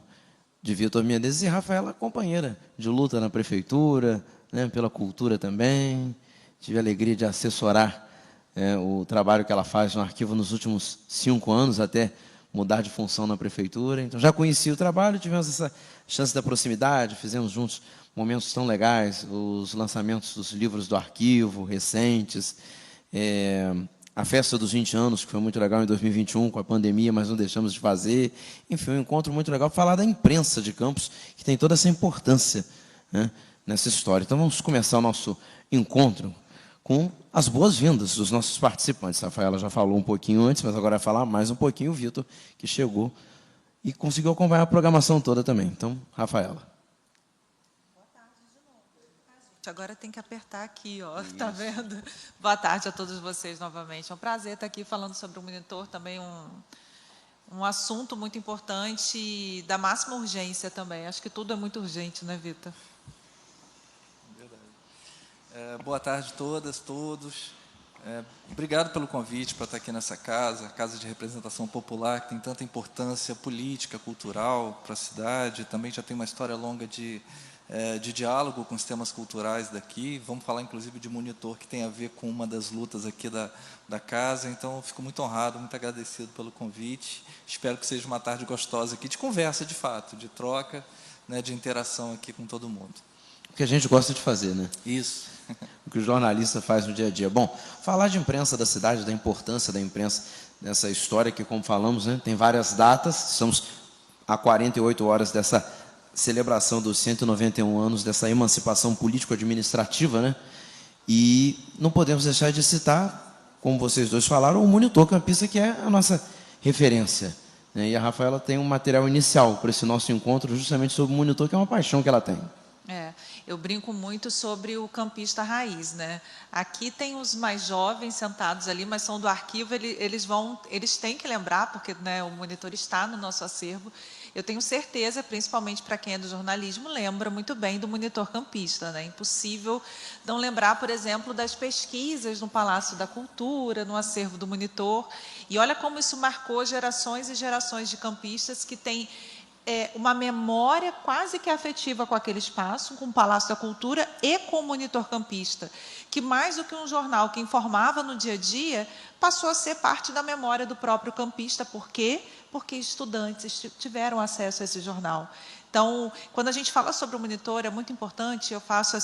de Vitor Menezes, e Rafaela, companheira de luta na prefeitura, né, pela cultura também. Tive a alegria de assessorar o trabalho que ela faz no arquivo nos últimos 5 anos, até mudar de função na prefeitura. Então, já conheci o trabalho, tivemos essa chance da proximidade, fizemos juntos momentos tão legais, os lançamentos dos livros do arquivo recentes, a festa dos 20 anos, que foi muito legal em 2021, com a pandemia, mas não deixamos de fazer. Enfim, um encontro muito legal para falar da imprensa de Campos, que tem toda essa importância, né, nessa história. Então, vamos começar o nosso encontro com as boas-vindas dos nossos participantes. A Rafaela já falou um pouquinho antes, mas agora vai falar mais um pouquinho o Vitor, que chegou e conseguiu acompanhar a programação toda também. Então, Rafaela. Agora tem que apertar aqui, ó, tá vendo? Boa tarde a todos vocês novamente. É um prazer estar aqui falando sobre o monitor, também um assunto muito importante da máxima urgência também. Acho que tudo é muito urgente, né, Vitor? Verdade. Boa tarde a todas, todos. Obrigado pelo convite para estar aqui nessa casa, Casa de Representação Popular, que tem tanta importância política, cultural para a cidade. Também já tem uma história longa de diálogo com os temas culturais daqui. Vamos falar, inclusive, de monitor, que tem a ver com uma das lutas aqui da casa. Então, eu fico muito honrado, muito agradecido pelo convite. Espero que seja uma tarde gostosa aqui, de conversa, de fato, de troca, né, de interação aqui com todo mundo. O que a gente gosta de fazer, né? Isso. O que o jornalista faz no dia a dia. Bom, falar de imprensa da cidade, da importância da imprensa, dessa história que, como falamos, né, tem várias datas. Estamos há 48 horas dessa celebração dos 191 anos dessa emancipação político-administrativa, né? E não podemos deixar de citar, como vocês dois falaram, o monitor campista, que é a nossa referência, né? E a Rafaela tem um material inicial para esse nosso encontro, justamente sobre o monitor, que é uma paixão que ela tem. Eu brinco muito sobre o campista raiz, né? Aqui tem os mais jovens sentados ali, mas são do arquivo, eles têm que lembrar, porque, né, o monitor está no nosso acervo. Eu tenho certeza, principalmente para quem é do jornalismo, lembra muito bem do monitor campista, né? É impossível não lembrar, por exemplo, das pesquisas no Palácio da Cultura, no acervo do monitor. E olha como isso marcou gerações e gerações de campistas que têm uma memória quase que afetiva com aquele espaço, com o Palácio da Cultura e com o monitor campista, que mais do que um jornal que informava no dia a dia, passou a ser parte da memória do próprio campista. Por quê? Porque estudantes tiveram acesso a esse jornal. Então, quando a gente fala sobre o monitor, é muito importante, eu faço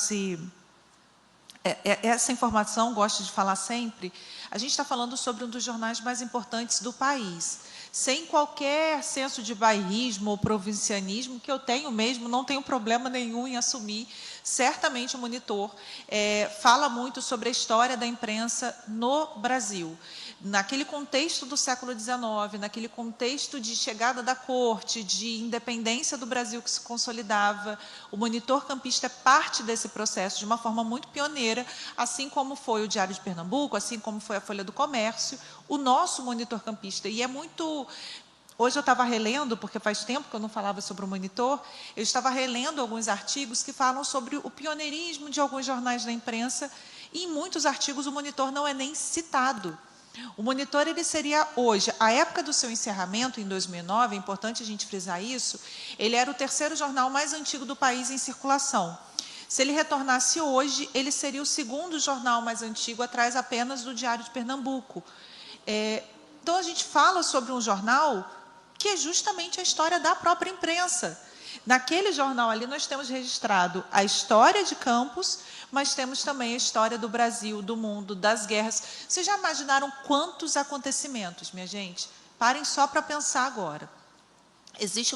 essa informação, gosto de falar sempre, a gente está falando sobre um dos jornais mais importantes do país, sem qualquer senso de bairrismo ou provincianismo, que eu tenho mesmo, não tenho problema nenhum em assumir. Certamente o monitor fala muito sobre a história da imprensa no Brasil. Naquele contexto do século XIX, naquele contexto de chegada da corte, de independência do Brasil que se consolidava, o monitor campista é parte desse processo de uma forma muito pioneira, assim como foi o Diário de Pernambuco, assim como foi a Folha do Comércio, o nosso monitor campista. E é muito... Hoje eu estava relendo, porque faz tempo que eu não falava sobre o monitor, eu estava relendo alguns artigos que falam sobre o pioneirismo de alguns jornais da imprensa, e em muitos artigos o monitor não é nem citado. O monitor, ele seria hoje, à época do seu encerramento, em 2009, é importante a gente frisar isso, ele era o 3º jornal mais antigo do país em circulação. Se ele retornasse hoje, ele seria o 2º jornal mais antigo, atrás apenas do Diário de Pernambuco. Então, a gente fala sobre um jornal que é justamente a história da própria imprensa. Naquele jornal ali, nós temos registrado a história de Campos, mas temos também a história do Brasil, do mundo, das guerras. Vocês já imaginaram quantos acontecimentos, minha gente? Parem só para pensar agora. Existe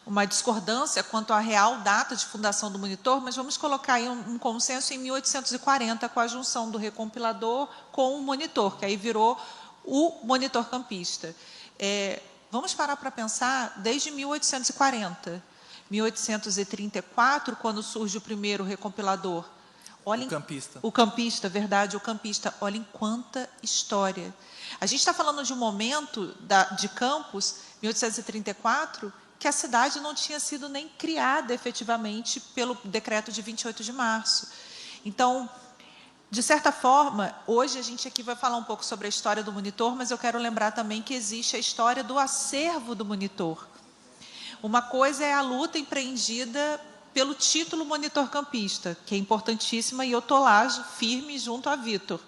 uma discordância quanto à real data de fundação do Monitor, mas vamos colocar aí um consenso em 1840, com a junção do recompilador com o Monitor, que aí virou o Monitor Campista. Vamos parar para pensar desde 1840, 1834, quando surge o primeiro recompilador. Olhem, o Campista, verdade, o Campista. Olhem quanta história. A gente está falando de um momento de Campos, 1834, que a cidade não tinha sido nem criada efetivamente pelo decreto de 28 de março. Então, de certa forma, hoje a gente aqui vai falar um pouco sobre a história do Monitor, mas eu quero lembrar também que existe a história do acervo do Monitor. Uma coisa é a luta empreendida pelo título Monitor Campista, que é importantíssima, e eu estou lá firme junto a Vitor.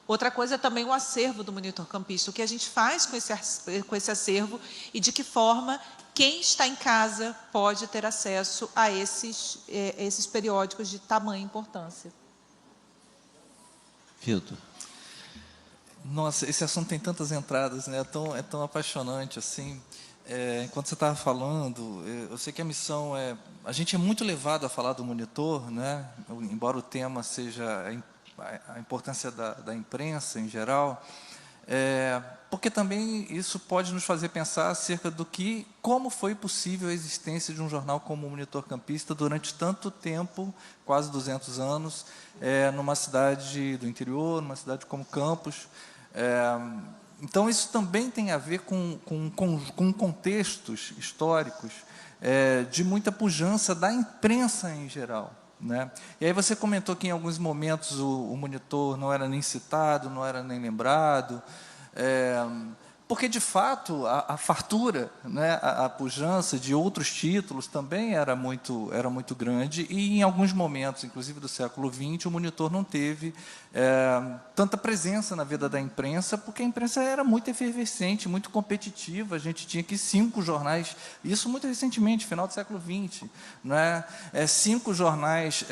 Outra coisa é também o acervo do Monitor Campista, o que a gente faz com esse acervo e de que forma quem está em casa pode ter acesso a esses periódicos de tamanha importância. Vitor. Nossa, esse assunto tem tantas entradas, né? É tão apaixonante, assim. Enquanto você estava falando, eu sei que a missão a gente é muito levado a falar do Monitor, né? Embora o tema seja a importância da imprensa em geral, porque também isso pode nos fazer pensar acerca como foi possível a existência de um jornal como o Monitor Campista durante tanto tempo, quase 200 anos, numa cidade do interior, numa cidade como Campos. Então, isso também tem a ver com contextos históricos de muita pujança da imprensa em geral, né? E aí você comentou que, em alguns momentos, o Monitor não era nem citado, não era nem lembrado, porque, de fato, a fartura, né, a pujança de outros títulos também era muito grande, e, em alguns momentos, inclusive do século XX, o Monitor não teve tanta presença na vida da imprensa, porque a imprensa era muito efervescente, muito competitiva. A gente tinha aqui 5 jornais, isso muito recentemente, final do século XX, né? 5 jornais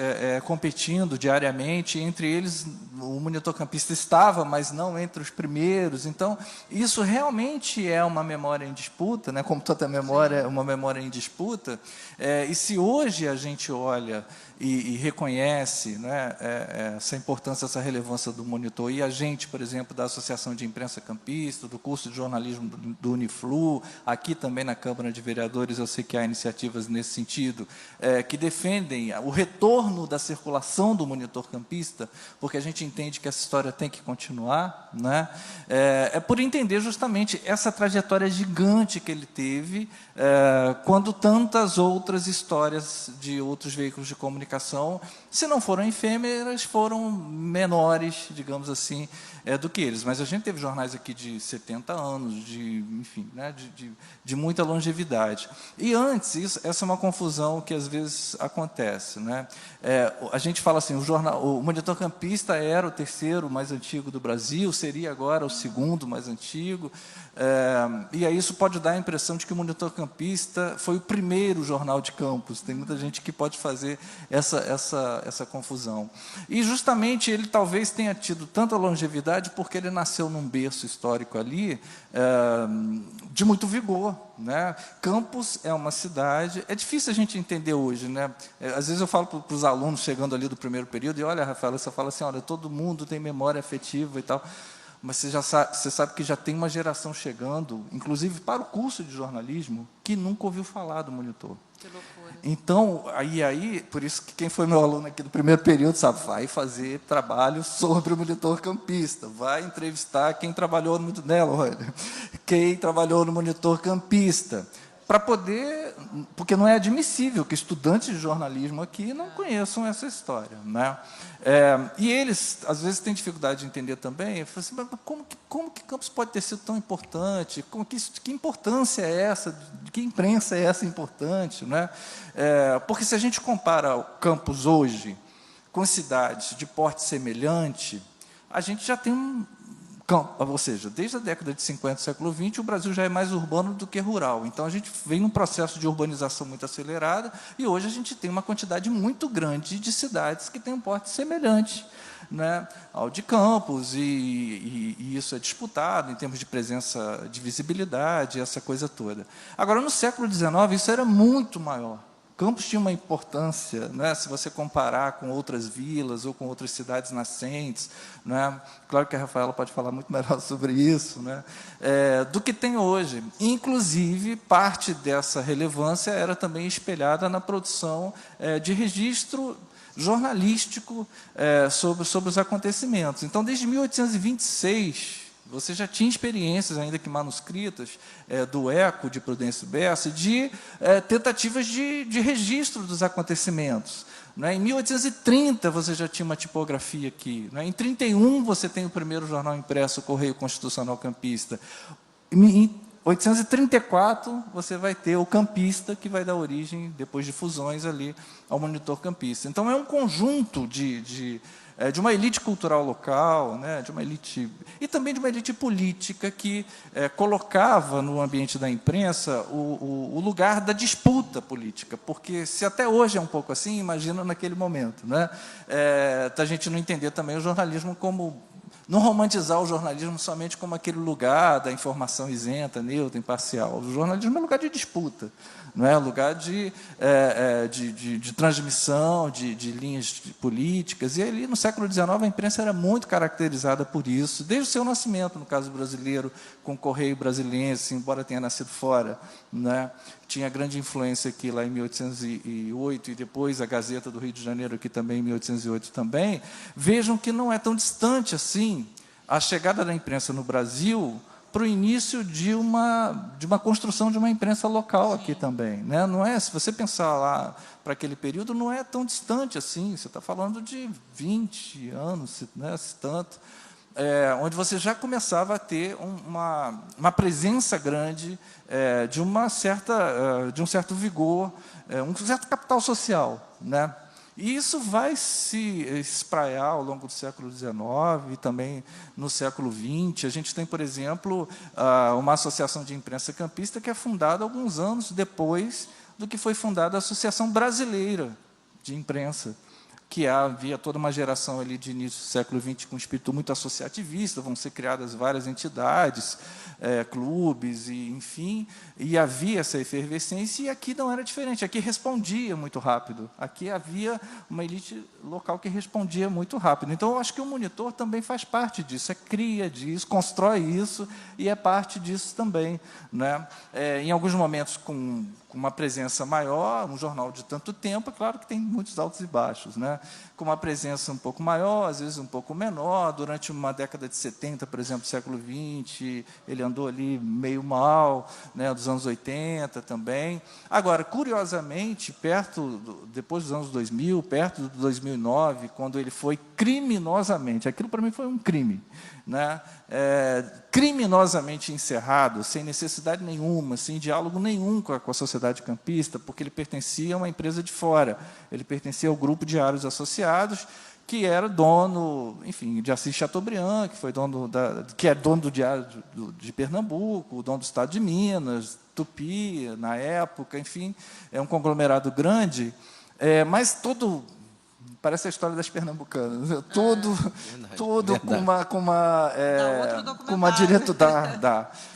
competindo diariamente, entre eles o Monitor Campista estava, mas não entre os primeiros. Então, isso realmente é uma memória em disputa, né? Como toda memória é uma memória em disputa. E se hoje a gente olha e reconhece, né, essa importância, essa relevância do Monitor, e a gente, por exemplo, da Associação de Imprensa Campista, do curso de jornalismo do Uniflu, aqui também na Câmara de Vereadores, eu sei que há iniciativas nesse sentido, que defendem o retorno da circulação do Monitor Campista, porque a gente entende que essa história tem que continuar, né? Por entender justamente essa trajetória gigante que ele teve, quando tantas outras histórias de outros veículos de comunicação, se não foram efêmeras, foram menores, digamos assim, do que eles. Mas a gente teve jornais aqui de 70 anos, enfim, né, de muita longevidade. E antes, essa é uma confusão que às vezes acontece, né? A gente fala assim, o Monitor Campista era o 3º mais antigo do Brasil, seria agora o 2º mais antigo, e aí isso pode dar a impressão de que o Monitor Campista foi o primeiro jornal de Campos. Tem muita gente que pode fazer essa confusão. E, justamente, ele talvez tenha tido tanta longevidade porque ele nasceu num berço histórico ali, de muito vigor, né? Campos é uma cidade... É difícil a gente entender hoje, né? Às vezes eu falo para os alunos chegando ali do primeiro período, e olha, Rafaela, você fala assim, olha, todo mundo tem memória afetiva e tal, mas você sabe que já tem uma geração chegando, inclusive para o curso de jornalismo, que nunca ouviu falar do Monitor. Que loucura. Então, por isso que quem foi meu aluno aqui do primeiro período, sabe, vai fazer trabalho sobre o Monitor Campista, vai entrevistar quem trabalhou no quem trabalhou no Monitor Campista, para poder, porque não é admissível que estudantes de jornalismo aqui não conheçam essa história, né? E eles, às vezes, têm dificuldade de entender também. Eu falo assim, mas como que Campos pode ter sido tão importante? Que importância é essa? Que imprensa é essa importante, né? Porque se a gente compara o Campos hoje com cidades de porte semelhante, a gente já tem ou seja, desde a década de 50 do século XX, o Brasil já é mais urbano do que rural. Então, a gente vem num processo de urbanização muito acelerada e hoje a gente tem uma quantidade muito grande de cidades que têm um porte semelhante, né, ao de Campos, e isso é disputado em termos de presença, de visibilidade, essa coisa toda. Agora, no século XIX, isso era muito maior. Campos tinha uma importância, né, se você comparar com outras vilas ou com outras cidades nascentes, né, claro que a Rafaela pode falar muito melhor sobre isso, né, do que tem hoje. Inclusive, parte dessa relevância era também espelhada na produção de registro jornalístico sobre os acontecimentos. Então, desde 1826, você já tinha experiências, ainda que manuscritas, do Eco, de Prudêncio Bessa, de tentativas de registro dos acontecimentos. Em 1830, você já tinha uma tipografia aqui. Em 1831, você tem o primeiro jornal impresso, o Correio Constitucional Campista. Em 1834, você vai ter o Campista, que vai dar origem, depois de fusões, ali, ao Monitor Campista. Então, é um conjunto de uma elite cultural local, né, de uma elite, e também de uma elite política que colocava no ambiente da imprensa o lugar da disputa política, porque se até hoje é um pouco assim, imagina naquele momento, né, a gente não entender também o jornalismo como, não romantizar o jornalismo somente como aquele lugar da informação isenta, neutra, imparcial. O jornalismo é lugar de disputa, não é lugar de transmissão de linhas políticas. E ali, no século XIX, a imprensa era muito caracterizada por isso, desde o seu nascimento, no caso brasileiro, com o Correio Brasiliense, embora tenha nascido fora, né? Tinha grande influência aqui, lá em 1808, e depois a Gazeta do Rio de Janeiro, aqui também, em 1808 também. Vejam que não é tão distante assim a chegada da imprensa no Brasil para o início de uma construção de uma imprensa local aqui também, né? Não é, se você pensar lá para aquele período, não é tão distante assim, você está falando de 20 anos, né, se tanto, onde você já começava a ter uma presença grande de um certo vigor, um certo capital social, né? E isso vai se espraiar ao longo do século XIX e também no século XX. A gente tem, por exemplo, uma associação de imprensa campista que é fundada alguns anos depois do que foi fundada a Associação Brasileira de Imprensa, que havia toda uma geração ali de início do século XX com um espírito muito associativista, vão ser criadas várias entidades, clubes, e, enfim, e havia essa efervescência, e aqui não era diferente, aqui respondia muito rápido, aqui havia uma elite local que respondia muito rápido. Então, eu acho que o Monitor também faz parte disso, cria disso, constrói isso, e é parte disso também, né? Em alguns momentos, com uma presença maior, um jornal de tanto tempo, é claro que tem muitos altos e baixos, né? Com uma presença um pouco maior, às vezes um pouco menor. Durante uma década de 70, por exemplo, do século XX, ele andou ali meio mal, né, dos anos 80 também. Agora, curiosamente, depois dos anos 2000, perto de 2009, quando ele foi criminosamente, aquilo para mim foi um crime, né, criminosamente encerrado, sem necessidade nenhuma, sem diálogo nenhum com a sociedade campista, porque ele pertencia a uma empresa de fora, ele pertencia ao Grupo Diários Associados, que era dono, enfim, de Assis Chateaubriand, que é dono do Diário de Pernambuco, dono do Estado de Minas, Tupi, na época, enfim, é um conglomerado grande, mas parece a história das pernambucanas, tudo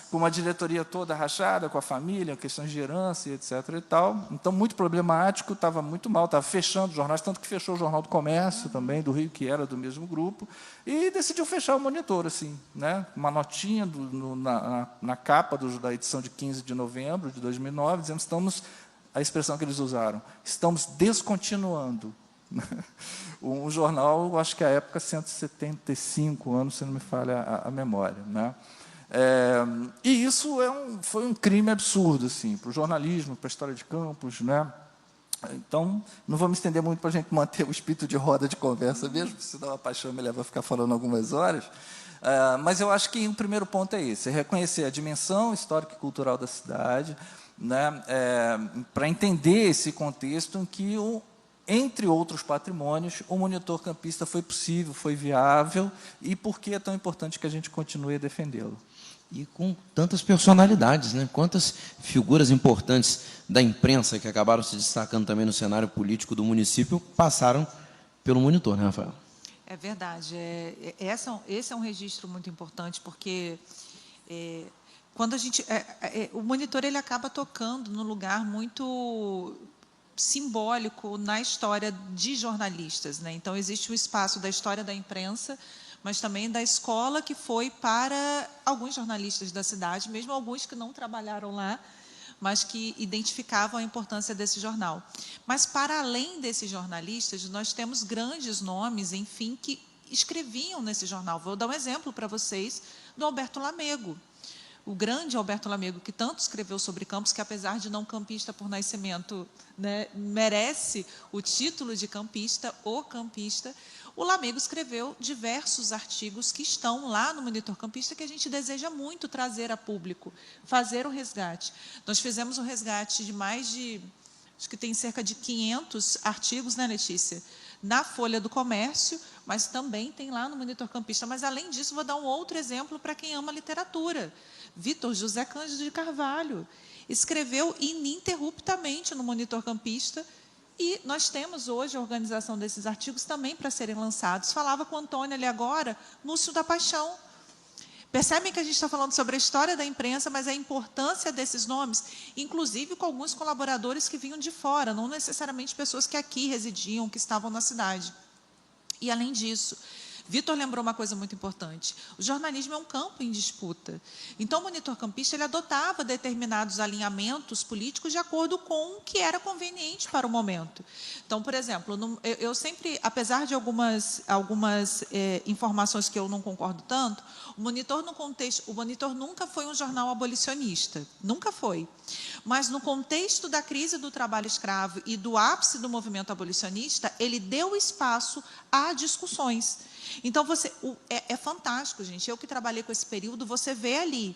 com uma diretoria toda rachada, com a família, questões de herança, etc. e tal. Então, muito problemático, estava muito mal, estava fechando jornais, tanto que fechou o Jornal do Comércio também, do Rio, que era do mesmo grupo, e decidiu fechar o Monitor, assim, né? Uma notinha na capa da edição de 15 de novembro de 2009, dizendo a expressão que eles usaram, estamos descontinuando um jornal, acho que à época, 175 anos, se não me falha a memória, né? E isso foi um crime absurdo, assim, para o jornalismo, para a história de Campos, né? Então, não vou me estender muito para a gente manter o espírito de roda de conversa mesmo, senão a paixão me leva a ficar falando algumas horas. Mas eu acho que o primeiro ponto é esse, é reconhecer a dimensão histórica e cultural da cidade, né? Para entender esse contexto em que entre outros patrimônios, o monitor campista foi possível, foi viável, e por que é tão importante que a gente continue a defendê-lo? E com tantas personalidades, né? Quantas figuras importantes da imprensa que acabaram se destacando também no cenário político do município passaram pelo monitor, né, Rafael? É verdade. Esse é um registro muito importante, porque quando a gente... o monitor ele acaba tocando num lugar muito simbólico na história de jornalistas, né? Então, existe o espaço da história da imprensa, mas também da escola que foi para alguns jornalistas da cidade, mesmo alguns que não trabalharam lá, mas que identificavam a importância desse jornal. Mas, para além desses jornalistas, nós temos grandes nomes, enfim, que escreviam nesse jornal. Vou dar um exemplo para vocês do Alberto Lamego. O grande Alberto Lamego, que tanto escreveu sobre Campos, que, apesar de não campista por nascimento, né, merece o título de campista, o campista. O Lamego escreveu diversos artigos que estão lá no Monitor Campista, que a gente deseja muito trazer a público, fazer o resgate. Nós fizemos um resgate de mais de, acho que tem cerca de 500 artigos, né, Letícia? Na Folha do Comércio, mas também tem lá no Monitor Campista. Mas, além disso, vou dar um outro exemplo para quem ama literatura. Vitor José Cândido de Carvalho escreveu ininterruptamente no Monitor Campista, e nós temos hoje a organização desses artigos também para serem lançados. Falava com o Antônio ali agora, Núcio da Paixão. Percebem que a gente está falando sobre a história da imprensa, mas a importância desses nomes, inclusive com alguns colaboradores que vinham de fora, não necessariamente pessoas que aqui residiam, que estavam na cidade. E, além disso, Vitor lembrou uma coisa muito importante. O jornalismo é um campo em disputa. Então, o Monitor Campista ele adotava determinados alinhamentos políticos de acordo com o que era conveniente para o momento. Então, por exemplo, eu sempre, apesar de algumas informações que eu não concordo tanto, o Monitor nunca foi um jornal abolicionista. Nunca foi. Mas, no contexto da crise do trabalho escravo e do ápice do movimento abolicionista, ele deu espaço a discussões. Então, é fantástico, gente. Eu que trabalhei com esse período, você vê ali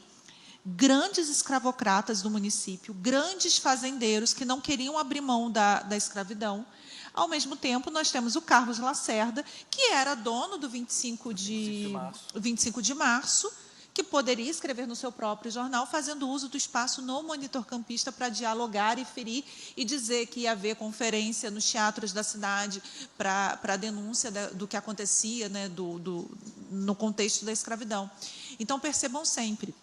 grandes escravocratas do município, grandes fazendeiros que não queriam abrir mão da escravidão. Ao mesmo tempo, nós temos o Carlos Lacerda, que era dono do 25 de março, que poderia escrever no seu próprio jornal, fazendo uso do espaço no Monitor Campista para dialogar e ferir e dizer que ia haver conferência nos teatros da cidade para a denúncia do que acontecia, né, no contexto da escravidão. Então, percebam sempre,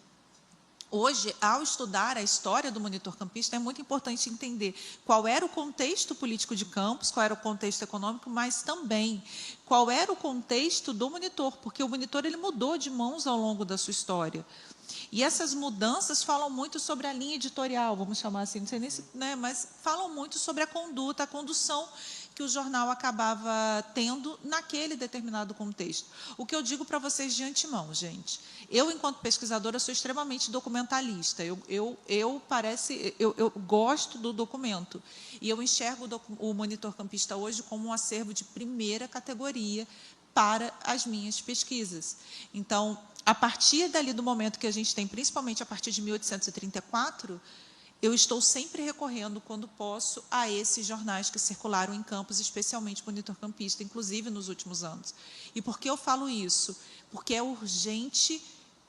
hoje, ao estudar a história do Monitor Campista, é muito importante entender qual era o contexto político de Campos, qual era o contexto econômico, mas também qual era o contexto do Monitor, porque o Monitor ele mudou de mãos ao longo da sua história. E essas mudanças falam muito sobre a linha editorial, vamos chamar assim, não sei nem se, né, mas falam muito sobre a conduta, a condução que o jornal acabava tendo naquele determinado contexto. O que eu digo para vocês de antemão, gente, eu, enquanto pesquisadora, sou extremamente documentalista. Eu gosto do documento. E eu enxergo o Monitor Campista hoje como um acervo de primeira categoria para as minhas pesquisas. Então, a partir dali do momento que a gente tem, principalmente a partir de 1834, eu estou sempre recorrendo, quando posso, a esses jornais que circularam em Campos, especialmente o Monitor Campista, inclusive nos últimos anos. E por que eu falo isso? Porque é urgente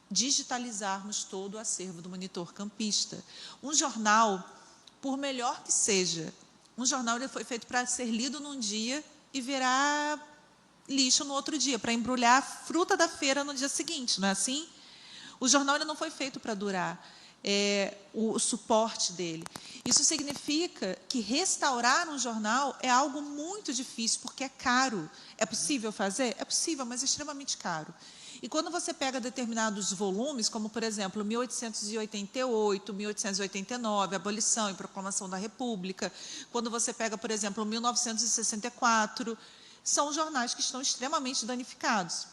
digitalizarmos todo o acervo do Monitor Campista. Um jornal, por melhor que seja, um jornal ele foi feito para ser lido num dia e virar lixo no outro dia, para embrulhar a fruta da feira no dia seguinte, não é assim? O jornal ele não foi feito para durar. O suporte dele. Isso significa que restaurar um jornal é algo muito difícil, porque é caro. É possível fazer? É possível, mas é extremamente caro. E quando você pega determinados volumes, como, por exemplo, 1888, 1889, Abolição e Proclamação da República, quando você pega, por exemplo, 1964, são jornais que estão extremamente danificados.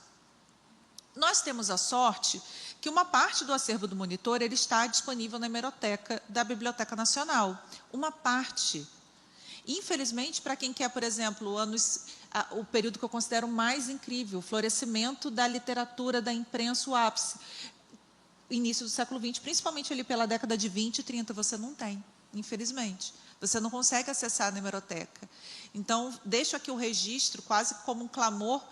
Nós temos a sorte que uma parte do acervo do Monitor ele está disponível na hemeroteca da Biblioteca Nacional. Uma parte. Infelizmente, para quem quer, por exemplo, o período que eu considero mais incrível, o florescimento da literatura, da imprensa, o ápice, início do século XX, principalmente ali pela década de 20 e 30, você não tem, infelizmente. você não consegue acessar a hemeroteca. Então, deixo aqui o registro, quase como um clamor,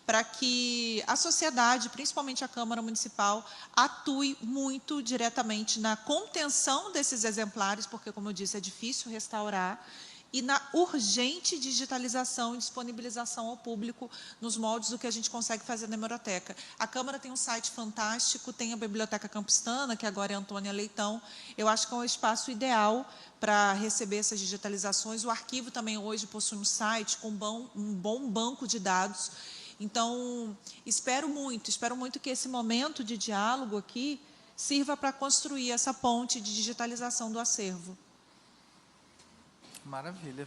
para que a sociedade, principalmente a Câmara Municipal, atue muito diretamente na contenção desses exemplares, porque, como eu disse, é difícil restaurar, e na urgente digitalização e disponibilização ao público nos moldes do que a gente consegue fazer na hemeroteca. A Câmara tem um site fantástico, tem a Biblioteca Campistana, que agora é Antônia Leitão. Eu acho que é um espaço ideal para receber essas digitalizações. O arquivo também hoje possui um site com um bom banco de dados. Então, espero muito que esse momento de diálogo aqui sirva para construir essa ponte de digitalização do acervo. Maravilha,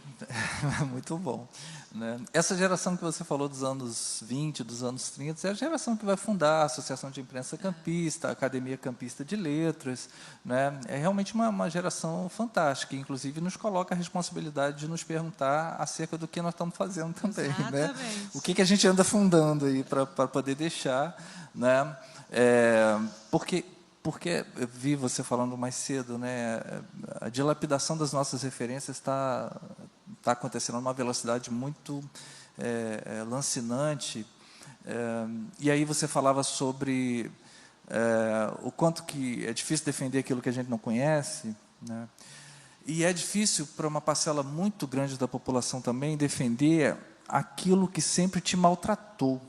muito bom. Né? Essa geração que você falou dos anos 20, dos anos 30, é a geração que vai fundar a Associação de Imprensa Campista, a Academia Campista de Letras. Né? É realmente uma geração fantástica, inclusive nos coloca a responsabilidade de nos perguntar acerca do que nós estamos fazendo também. Né? O que a gente anda fundando aí para poder deixar. Né? Porque eu vi você falando mais cedo, né, a dilapidação das nossas referências está acontecendo numa velocidade muito lancinante. E aí você falava sobre o quanto que é difícil defender aquilo que a gente não conhece, né? E é difícil para uma parcela muito grande da população também defender aquilo que sempre te maltratou.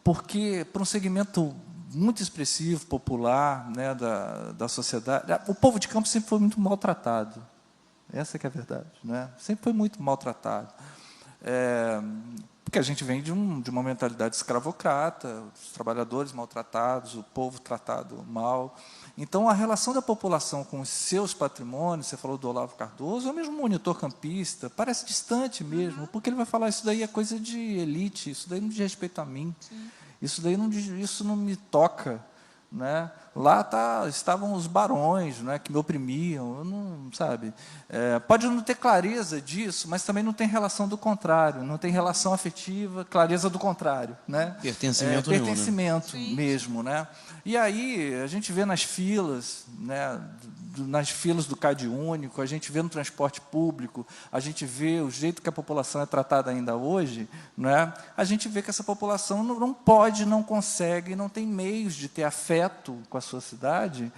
Porque para um segmento muito expressivo, popular, né, da sociedade. O povo de campo sempre foi muito maltratado. Essa que é a verdade. Né? Sempre foi muito maltratado. Porque a gente vem de uma mentalidade escravocrata, os trabalhadores maltratados, o povo tratado mal. Então, a relação da população com os seus patrimônios, você falou do Olavo Cardoso, ou mesmo o monitor campista, parece distante mesmo, porque ele vai falar, isso daí é coisa de elite, isso daí não diz respeito a mim. Sim. Isso não me toca. Né? Lá estavam os barões, né, que me oprimiam, não, sabe? Pode não ter clareza disso, mas também não tem relação do contrário, não tem relação afetiva, clareza do contrário. Né? Pertencimento mesmo. Né? E aí a gente vê nas filas, né, nas filas do Cade Único, a gente vê no transporte público, a gente vê o jeito que a população é tratada ainda hoje, né? A gente vê que essa população não pode, não consegue, não tem meios de ter afeto com a sua cidade,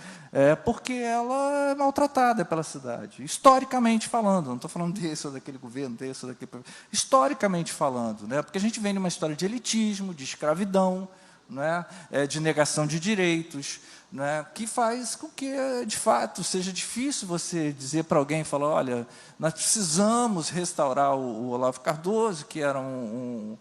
porque ela é maltratada pela cidade, historicamente falando. Não estou falando desse ou daquele governo, desse ou daquele... Historicamente falando, né? Porque a gente vem de uma história de elitismo, de escravidão, né? De negação de direitos, né? Que faz com que, de fato, seja difícil você dizer para alguém, falar, olha, nós precisamos restaurar o Olavo Cardoso, que era uma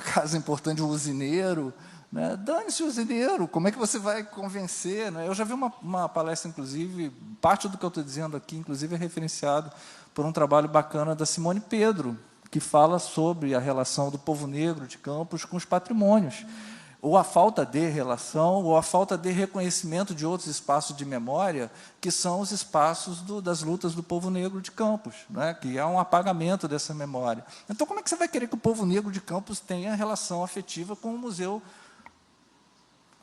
casa importante, um usineiro. Né? Dane-se o usineiro, como é que você vai convencer? Né? Eu já vi uma palestra, inclusive, parte do que eu estou dizendo aqui, inclusive, é referenciado por um trabalho bacana da Simone Pedro, que fala sobre a relação do povo negro de Campos com os patrimônios, ou a falta de relação, ou a falta de reconhecimento de outros espaços de memória, que são os espaços das lutas do povo negro de Campos, né? Que é um apagamento dessa memória. Então, como é que você vai querer que o povo negro de Campos tenha relação afetiva com o museu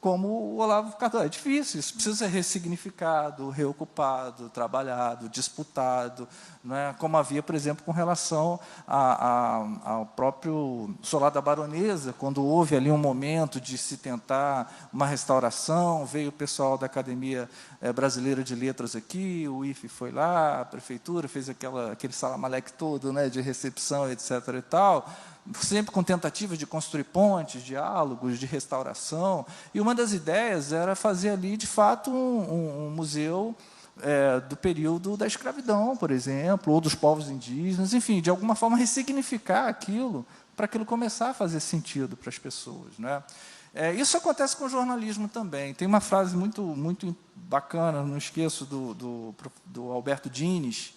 como o Olavo Cardoso? É difícil, isso precisa ser ressignificado, reocupado, trabalhado, disputado, né? Como havia, por exemplo, com relação ao próprio Solar da Baronesa, quando houve ali um momento de se tentar uma restauração, veio o pessoal da Academia Brasileira de Letras aqui, o IFE foi lá, a prefeitura fez aquele salamaleque todo, né, de recepção, etc. e tal, sempre com tentativas de construir pontes, diálogos, de restauração. E uma das ideias era fazer ali, de fato, um museu do período da escravidão, por exemplo, ou dos povos indígenas, enfim, de alguma forma ressignificar aquilo, para aquilo começar a fazer sentido para as pessoas. Né? Isso acontece com o jornalismo também. Tem uma frase muito, muito bacana, não esqueço, do Alberto Dines,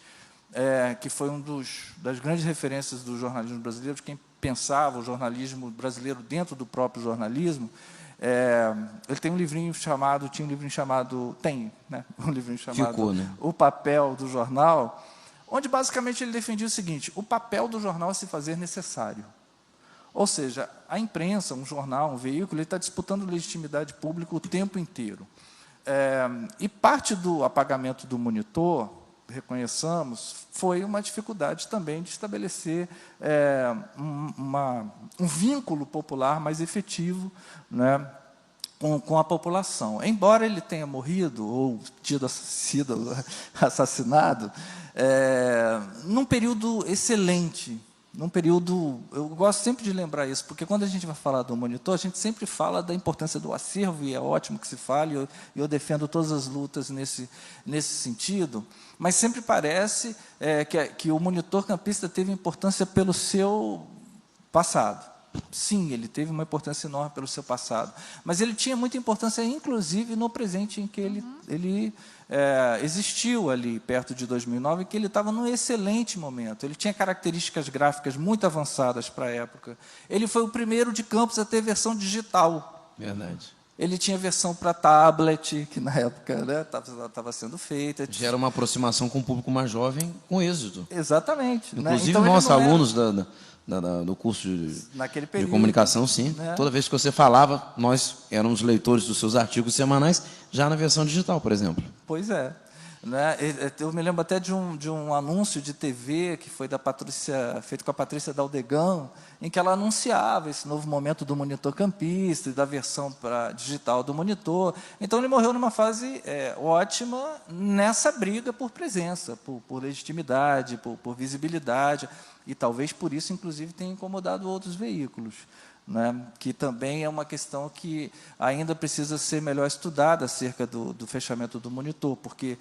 que foi das grandes referências do jornalismo brasileiro, de quem pensava o jornalismo brasileiro dentro do próprio jornalismo. Ele tem um livrinho chamado, Ficou, né? O Papel do Jornal, onde basicamente ele defendia o seguinte: o papel do jornal é se fazer necessário. Ou seja, a imprensa, um jornal, um veículo, ele está disputando legitimidade pública o tempo inteiro. E parte do apagamento do monitor reconheçamos, foi uma dificuldade também de estabelecer um vínculo popular mais efetivo, né, com a população. Embora ele tenha morrido ou sido assassinado, num período excelente, num período... Eu gosto sempre de lembrar isso, porque quando a gente vai falar do monitor, a gente sempre fala da importância do acervo, e é ótimo que se fale, e eu defendo todas as lutas nesse sentido, mas sempre parece que o monitor campista teve importância pelo seu passado. Sim, ele teve uma importância enorme pelo seu passado, mas ele tinha muita importância, inclusive, no presente em que ele existiu ali, perto de 2009, que ele estava num excelente momento. Ele tinha características gráficas muito avançadas para a época. Ele foi o primeiro de Campos a ter versão digital. Verdade. Ele tinha versão para tablet, que na época estava sendo feita. Gera uma aproximação com o público mais jovem com êxito. Exatamente. Inclusive, Então, nossos alunos do curso de comunicação, sim. Né? Toda vez que você falava, nós éramos leitores dos seus artigos semanais, já na versão digital, por exemplo. Pois é. Né? Eu me lembro até de um anúncio de TV que foi feito com a Patrícia Daldegan, em que ela anunciava esse novo momento do monitor campista e da versão digital do monitor. Então, ele morreu numa fase ótima nessa briga por presença, por legitimidade, por visibilidade, e talvez por isso, inclusive, tenha incomodado outros veículos. Né, que também é uma questão que ainda precisa ser melhor estudada acerca do fechamento do monitor, porque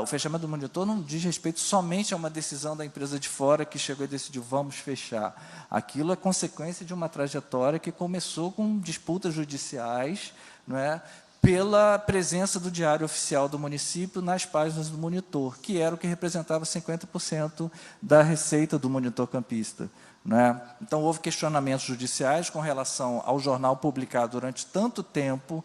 o fechamento do monitor não diz respeito somente a uma decisão da empresa de fora que chegou e decidiu, vamos fechar. Aquilo é consequência de uma trajetória que começou com disputas judiciais, não é, pela presença do Diário Oficial do município nas páginas do monitor, que era o que representava 50% da receita do monitor campista. Né? Então, houve questionamentos judiciais com relação ao jornal publicado durante tanto tempo,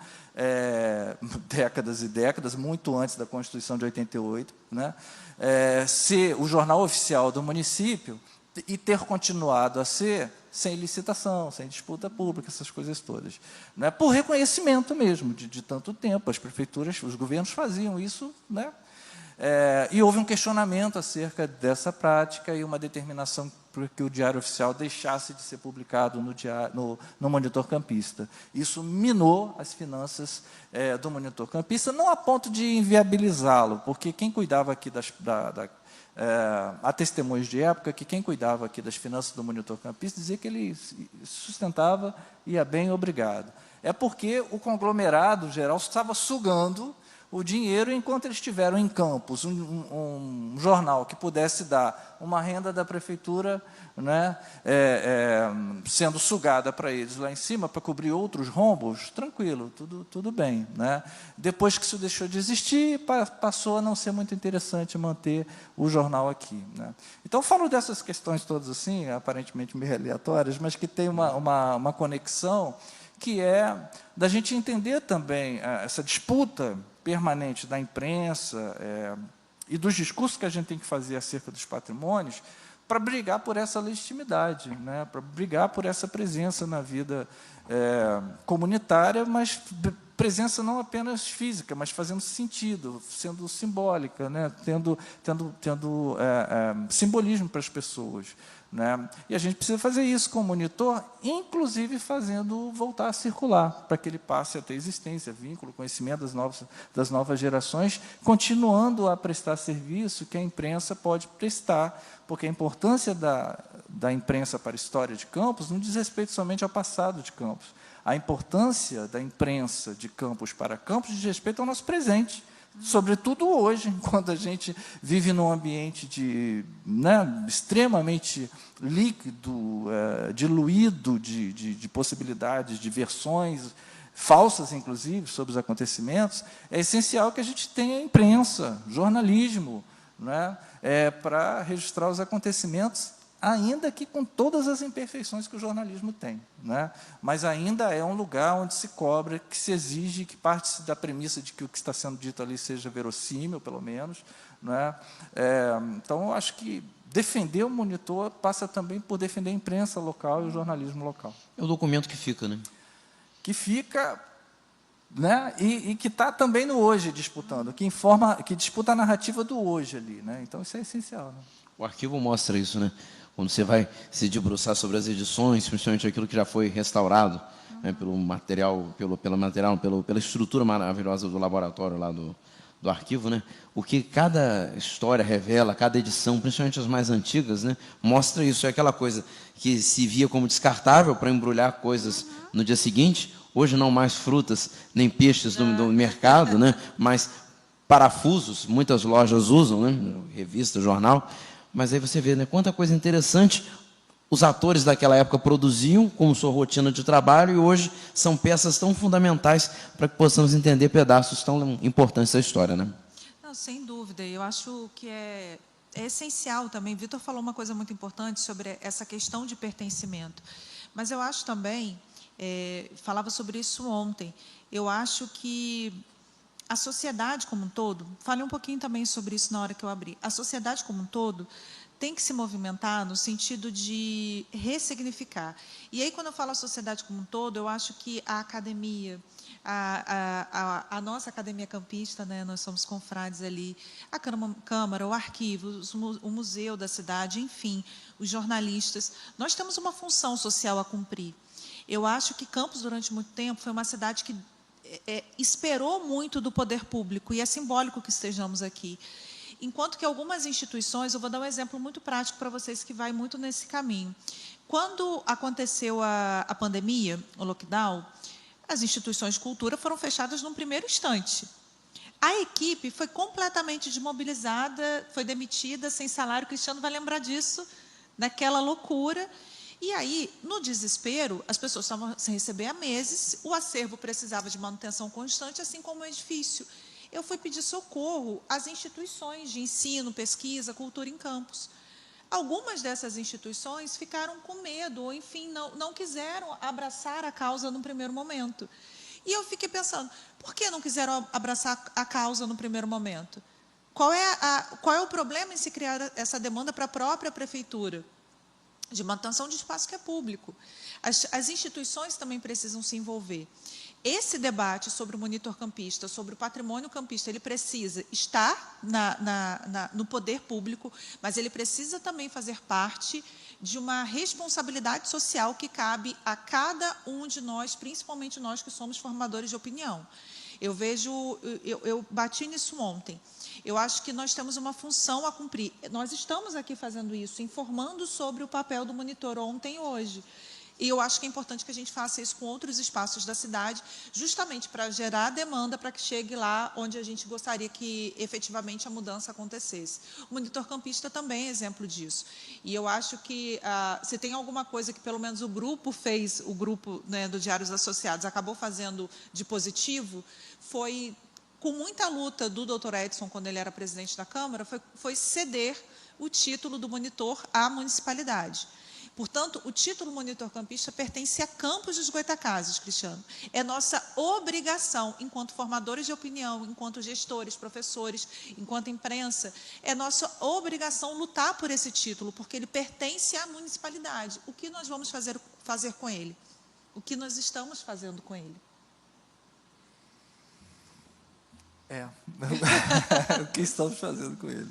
décadas e décadas, muito antes da Constituição de 88, né? Ser o jornal oficial do município e ter continuado a ser sem licitação, sem disputa pública, essas coisas todas. Né? Por reconhecimento mesmo, de tanto tempo. As prefeituras, os governos faziam isso, né? E houve um questionamento acerca dessa prática e uma determinação para que o Diário Oficial deixasse de ser publicado no Monitor Campista. Isso minou as finanças do Monitor Campista, não a ponto de inviabilizá-lo, porque quem cuidava aqui há testemunhos de época que quem cuidava aqui das finanças do Monitor Campista dizia que ele sustentava, ia bem, obrigado. É porque o conglomerado geral estava sugando o dinheiro enquanto eles tiveram em Campos um jornal que pudesse dar uma renda da prefeitura, né, sendo sugada para eles lá em cima para cobrir outros rombos, tranquilo, tudo bem. Né? Depois que isso deixou de existir, passou a não ser muito interessante manter o jornal aqui. Né? Então, falo dessas questões todas assim, aparentemente meio aleatórias, mas que tem uma conexão que é da gente entender também essa disputa permanente da imprensa e dos discursos que a gente tem que fazer acerca dos patrimônios para brigar por essa legitimidade, né? Para brigar por essa presença na vida comunitária, mas presença não apenas física, mas fazendo sentido, sendo simbólica, né? tendo simbolismo para as pessoas. Né? E a gente precisa fazer isso com o monitor, inclusive fazendo voltar a circular, para que ele passe a ter existência, vínculo, conhecimento das novas gerações, continuando a prestar serviço que a imprensa pode prestar, porque a importância da imprensa para a história de Campos não diz respeito somente ao passado de Campos. A importância da imprensa de Campos para Campos diz respeito ao nosso presente, sobretudo hoje, quando a gente vive num ambiente extremamente líquido, diluído de possibilidades, de versões falsas, inclusive, sobre os acontecimentos, é essencial que a gente tenha imprensa, jornalismo, né, para registrar os acontecimentos, ainda que com todas as imperfeições que o jornalismo tem. Né? Mas ainda é um lugar onde se cobra, que se exige, que parte da premissa de que o que está sendo dito ali seja verossímil, pelo menos. Né? Então, eu acho que defender o monitor passa também por defender a imprensa local e o jornalismo local. É o documento que fica, né? Que fica né? E que está também no hoje disputando, que disputa a narrativa do hoje ali, né? Então isso é essencial, né? O arquivo mostra isso, né? Quando você vai se debruçar sobre as edições, principalmente aquilo que já foi restaurado, né, pela estrutura maravilhosa do laboratório lá do arquivo, né? O que cada história revela, cada edição, principalmente as mais antigas, né, mostra isso. É aquela coisa que se via como descartável para embrulhar coisas no dia seguinte. Hoje não mais frutas nem peixes do mercado, né, mas parafusos, muitas lojas usam, né, revista, jornal. Mas aí você vê, né, quanta coisa interessante os atores daquela época produziam como sua rotina de trabalho e hoje são peças tão fundamentais para que possamos entender pedaços tão importantes da história, né? Não, sem dúvida. Eu acho que é essencial também. Vitor falou uma coisa muito importante sobre essa questão de pertencimento. Mas eu acho também, falava sobre isso ontem, eu acho que a sociedade como um todo, falei um pouquinho também sobre isso na hora que eu abri, a sociedade como um todo tem que se movimentar no sentido de ressignificar. E aí, quando eu falo a sociedade como um todo, eu acho que a academia, a nossa academia campista, né, nós somos confrades ali, a Câmara, o arquivo, o museu da cidade, enfim, os jornalistas, nós temos uma função social a cumprir. Eu acho que Campos, durante muito tempo, foi uma cidade que esperou muito do poder público, e é simbólico que estejamos aqui. Enquanto que algumas instituições, eu vou dar um exemplo muito prático para vocês que vai muito nesse caminho. Quando aconteceu a pandemia, o lockdown, as instituições de cultura foram fechadas num primeiro instante. A equipe foi completamente desmobilizada, foi demitida, sem salário. O Cristiano vai lembrar disso, daquela loucura. E aí, no desespero, as pessoas estavam sem receber há meses, o acervo precisava de manutenção constante, assim como o edifício. Eu fui pedir socorro às instituições de ensino, pesquisa, cultura em Campos. Algumas dessas instituições ficaram com medo, ou, enfim, não quiseram abraçar a causa no primeiro momento. E eu fiquei pensando, por que não quiseram abraçar a causa no primeiro momento? Qual é o problema em se criar essa demanda para a própria prefeitura? De manutenção de espaço que é público. As instituições também precisam se envolver. Esse debate sobre o monitor campista, sobre o patrimônio campista, ele precisa estar no poder público, mas ele precisa também fazer parte de uma responsabilidade social que cabe a cada um de nós, principalmente nós que somos formadores de opinião. Eu bati nisso ontem. Eu acho que nós temos uma função a cumprir. Nós estamos aqui fazendo isso, informando sobre o papel do monitor ontem e hoje. E eu acho que é importante que a gente faça isso com outros espaços da cidade, justamente para gerar demanda para que chegue lá onde a gente gostaria que efetivamente a mudança acontecesse. O monitor campista também é exemplo disso. E eu acho que se tem alguma coisa que pelo menos o grupo fez, o grupo, né, do Diários Associados acabou fazendo de positivo, foi, com muita luta do Dr. Edson, quando ele era presidente da Câmara, foi ceder o título do monitor à municipalidade. Portanto, o título monitor campista pertence a Campos dos Goytacazes, Cristiano. É nossa obrigação, enquanto formadores de opinião, enquanto gestores, professores, enquanto imprensa, é nossa obrigação lutar por esse título, porque ele pertence à municipalidade. O que nós vamos fazer com ele? O que nós estamos fazendo com ele? O que estamos fazendo com ele.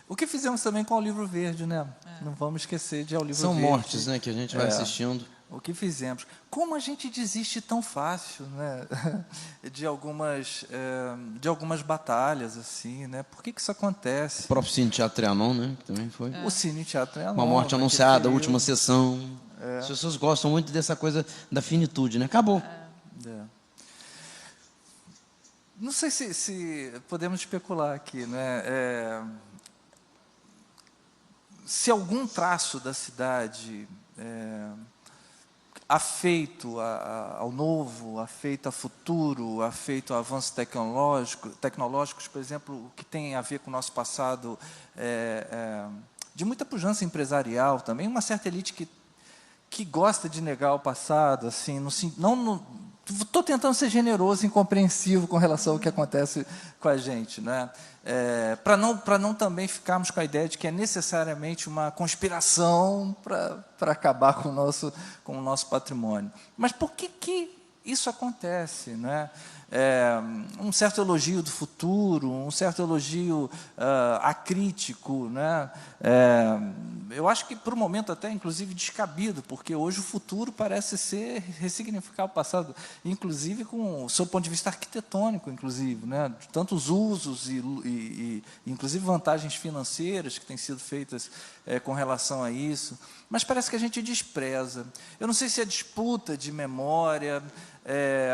O que fizemos também com o Livro Verde, né? Não vamos esquecer de ao Livro São Verde. São mortes, né, que a gente vai assistindo. O que fizemos. Como a gente desiste tão fácil, né? de algumas batalhas, assim, né? Por que isso acontece? O próprio Cine Teatro Trianon, né? Que também foi. O Cine Teatro Trianon. Uma morte anunciada, a última sessão. As pessoas gostam muito dessa coisa da finitude, né? Acabou. Não sei se podemos especular aqui, né? Se algum traço da cidade afeito ao novo, afeito ao futuro, afeito a avanços tecnológicos, por exemplo, o que tem a ver com o nosso passado de muita pujança empresarial também, uma certa elite que gosta de negar o passado, assim, estou tentando ser generoso e compreensivo com relação ao que acontece com a gente, né? Para não também ficarmos com a ideia de que é necessariamente uma conspiração para acabar com o nosso patrimônio. Mas por que isso acontece, né? um certo elogio do futuro, um certo elogio acrítico, né? Eu acho que, por um momento, até, inclusive, descabido, porque hoje o futuro parece ser ressignificar o passado, inclusive com o seu ponto de vista arquitetônico, inclusive, né? Tantos usos e inclusive, vantagens financeiras que têm sido feitas com relação a isso, mas parece que a gente despreza. Eu não sei se é disputa de memória.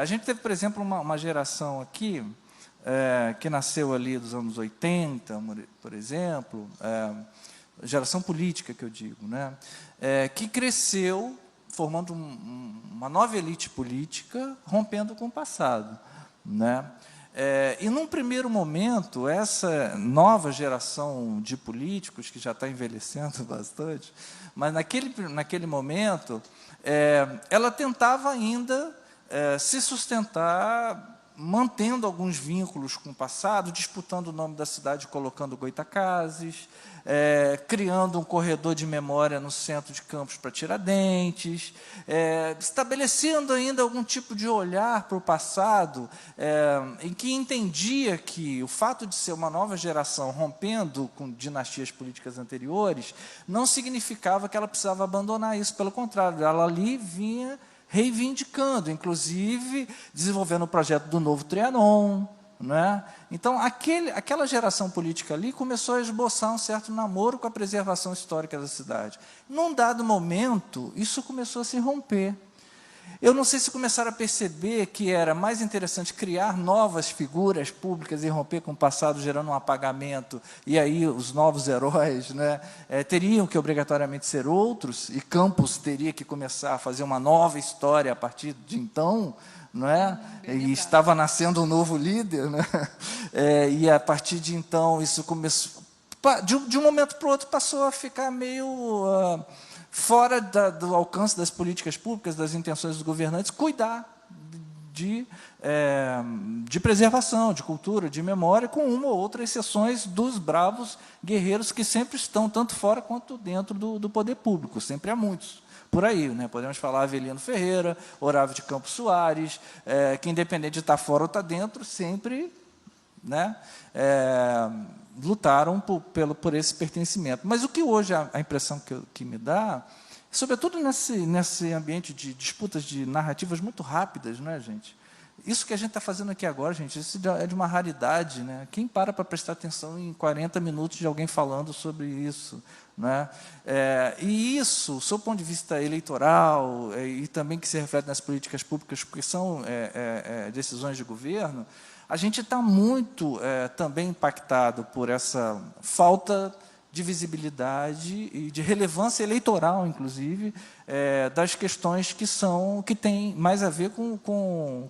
A gente teve, por exemplo, uma geração aqui, que nasceu ali dos anos 80, por exemplo, geração política, que eu digo, né? Que cresceu formando uma nova elite política, rompendo com o passado, né? E, num primeiro momento, essa nova geração de políticos, que já está envelhecendo bastante, mas, naquele momento, ela tentava ainda se sustentar mantendo alguns vínculos com o passado, disputando o nome da cidade, colocando Goitacazes, criando um corredor de memória no centro de Campos para Tiradentes, estabelecendo ainda algum tipo de olhar para o passado, em que entendia que o fato de ser uma nova geração rompendo com dinastias políticas anteriores não significava que ela precisava abandonar isso, pelo contrário, ela ali vinha reivindicando, inclusive desenvolvendo o projeto do novo Trianon, né? Então, aquela geração política ali começou a esboçar um certo namoro com a preservação histórica da cidade. Num dado momento, isso começou a se romper. Eu não sei se começaram a perceber que era mais interessante criar novas figuras públicas e romper com o passado, gerando um apagamento, e aí os novos heróis, né, teriam que obrigatoriamente ser outros, e Campos teria que começar a fazer uma nova história a partir de então, não é? E estava nascendo um novo líder, né? E a partir de então isso começou, de um momento para o outro, passou a ficar meio fora do alcance das políticas públicas, das intenções dos governantes, cuidar de preservação, de cultura, de memória, com uma ou outra exceções dos bravos guerreiros que sempre estão, tanto fora quanto dentro do poder público, sempre há muitos. Por aí, né? Podemos falar Avelino Ferreira, Otávio de Campos Soares, que, independente de estar fora ou estar dentro, sempre, né, lutaram por esse pertencimento. Mas o que hoje, a impressão que me dá, sobretudo nesse ambiente de disputas de narrativas muito rápidas, não é, gente? Isso que a gente está fazendo aqui agora, gente, isso é de uma raridade, né? Quem para prestar atenção em 40 minutos de alguém falando sobre isso, né? E isso, do seu ponto de vista eleitoral, e também que se reflete nas políticas públicas, porque são decisões de governo, a gente está muito também impactado por essa falta de visibilidade e de relevância eleitoral, inclusive, das questões que têm mais a ver com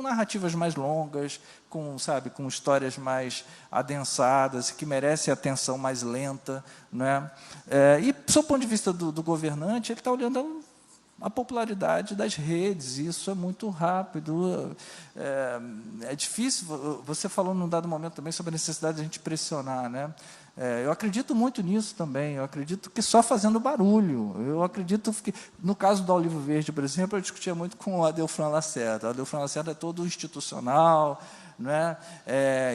narrativas mais longas, com histórias mais adensadas, que merecem atenção mais lenta, né? E, do seu ponto de vista do governante, ele está olhando a popularidade das redes, isso é muito rápido. É difícil, você falou num dado momento também sobre a necessidade de a gente pressionar, né? Eu acredito muito nisso também, eu acredito que só fazendo barulho. Eu acredito que, no caso do Olivo Verde, por exemplo, eu discutia muito com o Adelfran Lacerda. O Adelfran Lacerda é todo institucional, né?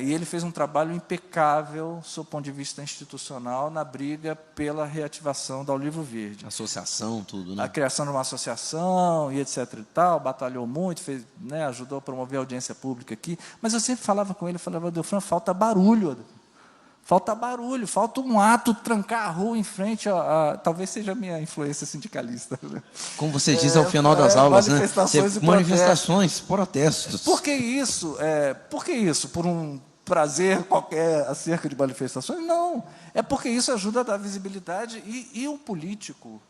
E ele fez um trabalho impecável, do seu ponto de vista institucional, na briga pela reativação da Olivo Verde. Associação, tudo, né? A criação de uma associação, e etc. e tal, batalhou muito, fez, né, ajudou a promover a audiência pública aqui. Mas eu sempre falava com ele, Adelfran, falta barulho. Falta barulho, falta um ato, trancar a rua em frente talvez seja a minha influência sindicalista. Né? Como você diz ao final das aulas, manifestações, protestos. Por que isso? Por um prazer qualquer acerca de manifestações? Não. É porque isso ajuda a dar visibilidade e o político,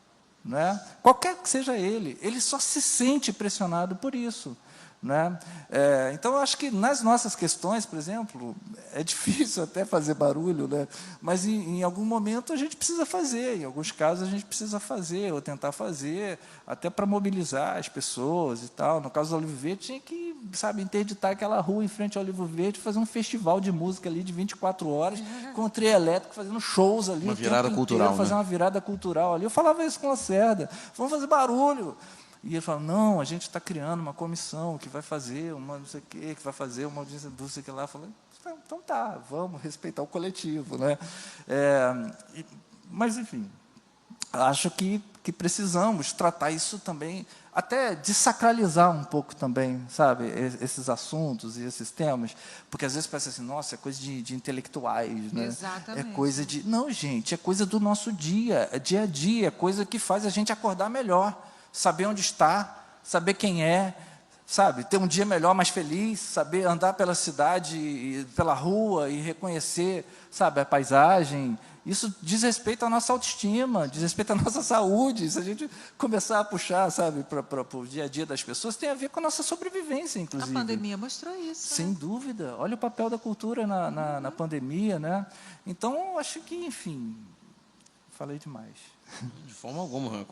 né? Qualquer que seja ele só se sente pressionado por isso. Né? Então, eu acho que nas nossas questões, por exemplo, é difícil até fazer barulho, né? Mas em algum momento a gente precisa fazer, em alguns casos a gente precisa fazer, ou tentar fazer, até para mobilizar as pessoas e tal. No caso do Olivo Verde, tinha que, interditar aquela rua em frente ao Olivo Verde, fazer um festival de música ali de 24 horas, com o trio elétrico fazendo shows ali. Uma virada cultural, fazer uma virada cultural ali. Eu falava isso com a Lacerda, vamos fazer barulho. E ele fala, não, a gente está criando uma comissão que vai fazer uma não sei o quê, que vai fazer uma audiência não sei o que lá. Eu falei, então tá, vamos respeitar o coletivo, né? Mas, enfim, acho que precisamos tratar isso também, até desacralizar um pouco também, sabe, esses assuntos e esses temas, porque às vezes parece assim, nossa, é coisa de intelectuais, né? Exatamente. É coisa de... Não, gente, é coisa do nosso dia, é dia a dia, é coisa que faz a gente acordar melhor, saber onde está, saber quem é, sabe, ter um dia melhor, mais feliz, saber andar pela cidade, pela rua e reconhecer, sabe, a paisagem. Isso diz respeito à nossa autoestima, diz respeito à nossa saúde. Se a gente começar a puxar, sabe, para o dia a dia das pessoas, tem a ver com a nossa sobrevivência, inclusive. A pandemia mostrou isso. Sem dúvida. Olha o papel da cultura na pandemia, né? Então, acho que, enfim, falei demais. De forma alguma.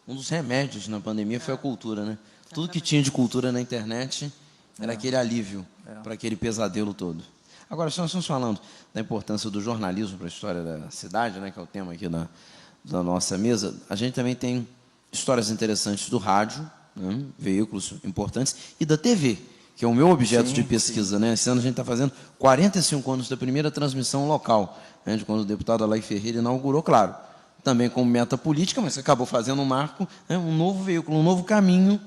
Um dos remédios na pandemia foi a cultura, né? Tudo que tinha de cultura na internet era aquele alívio para aquele pesadelo todo. Agora, se nós estamos falando da importância do jornalismo para a história da cidade, né, que é o tema aqui da nossa mesa, a gente também tem histórias interessantes do rádio, né, veículos importantes, e da TV, que é o meu objeto de pesquisa. Né? Esse ano a gente está fazendo 45 anos da primeira transmissão local, né, de quando o deputado Alain Ferreira inaugurou, claro, também como meta política, mas acabou fazendo um marco, né, um novo veículo, um novo caminho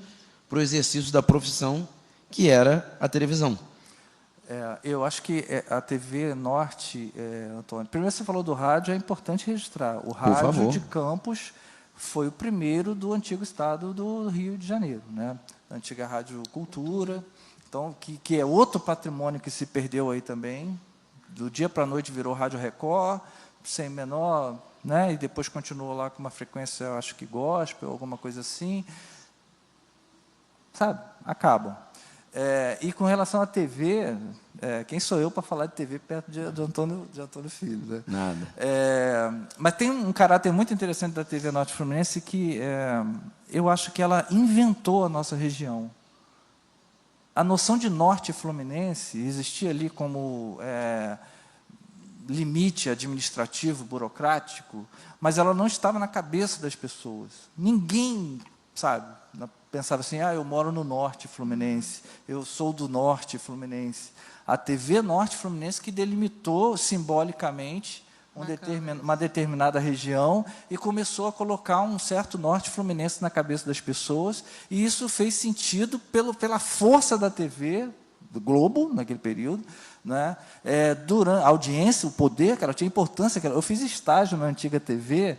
para o exercício da profissão, que era a televisão. Eu acho que a TV Norte, Antônio, primeiro você falou do rádio, é importante registrar. O rádio de Campos foi o primeiro do antigo estado do Rio de Janeiro, né? A antiga Rádio Cultura, então, que é outro patrimônio que se perdeu aí também. Do dia para a noite virou Rádio Record, sem menor, né? E depois continuou lá com uma frequência, eu acho que gospel, alguma coisa assim. Sabe? Acabam. E com relação à TV, quem sou eu para falar de TV perto de Antônio Filho? Né? Nada. Mas tem um caráter muito interessante da TV Norte Fluminense que eu acho que ela inventou a nossa região. A noção de Norte Fluminense existia ali como limite administrativo, burocrático, mas ela não estava na cabeça das pessoas. Ninguém, sabe, pensava assim, eu moro no Norte Fluminense, eu sou do Norte Fluminense. A TV Norte Fluminense que delimitou simbolicamente uma determinada região e começou a colocar um certo Norte Fluminense na cabeça das pessoas, e isso fez sentido pela força da TV, do Globo, naquele período, né? Durante a audiência, o poder que ela tinha, a importância que ela... Eu fiz estágio na antiga TV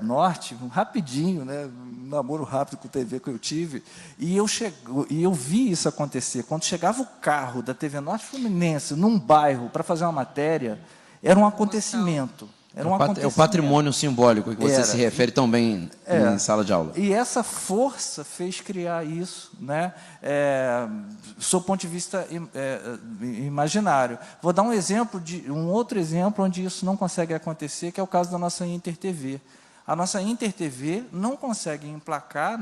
Norte, rapidinho, né? Um namoro rápido com a TV que eu tive, e eu vi isso acontecer. Quando chegava o carro da TV Norte Fluminense num bairro para fazer uma matéria, era um acontecimento. É o patrimônio simbólico que você se refere tão bem em sala de aula. E essa força fez criar isso, né? Sob o ponto de vista imaginário. Vou dar um outro exemplo onde isso não consegue acontecer, que é o caso da nossa InterTV. A nossa InterTV não consegue emplacar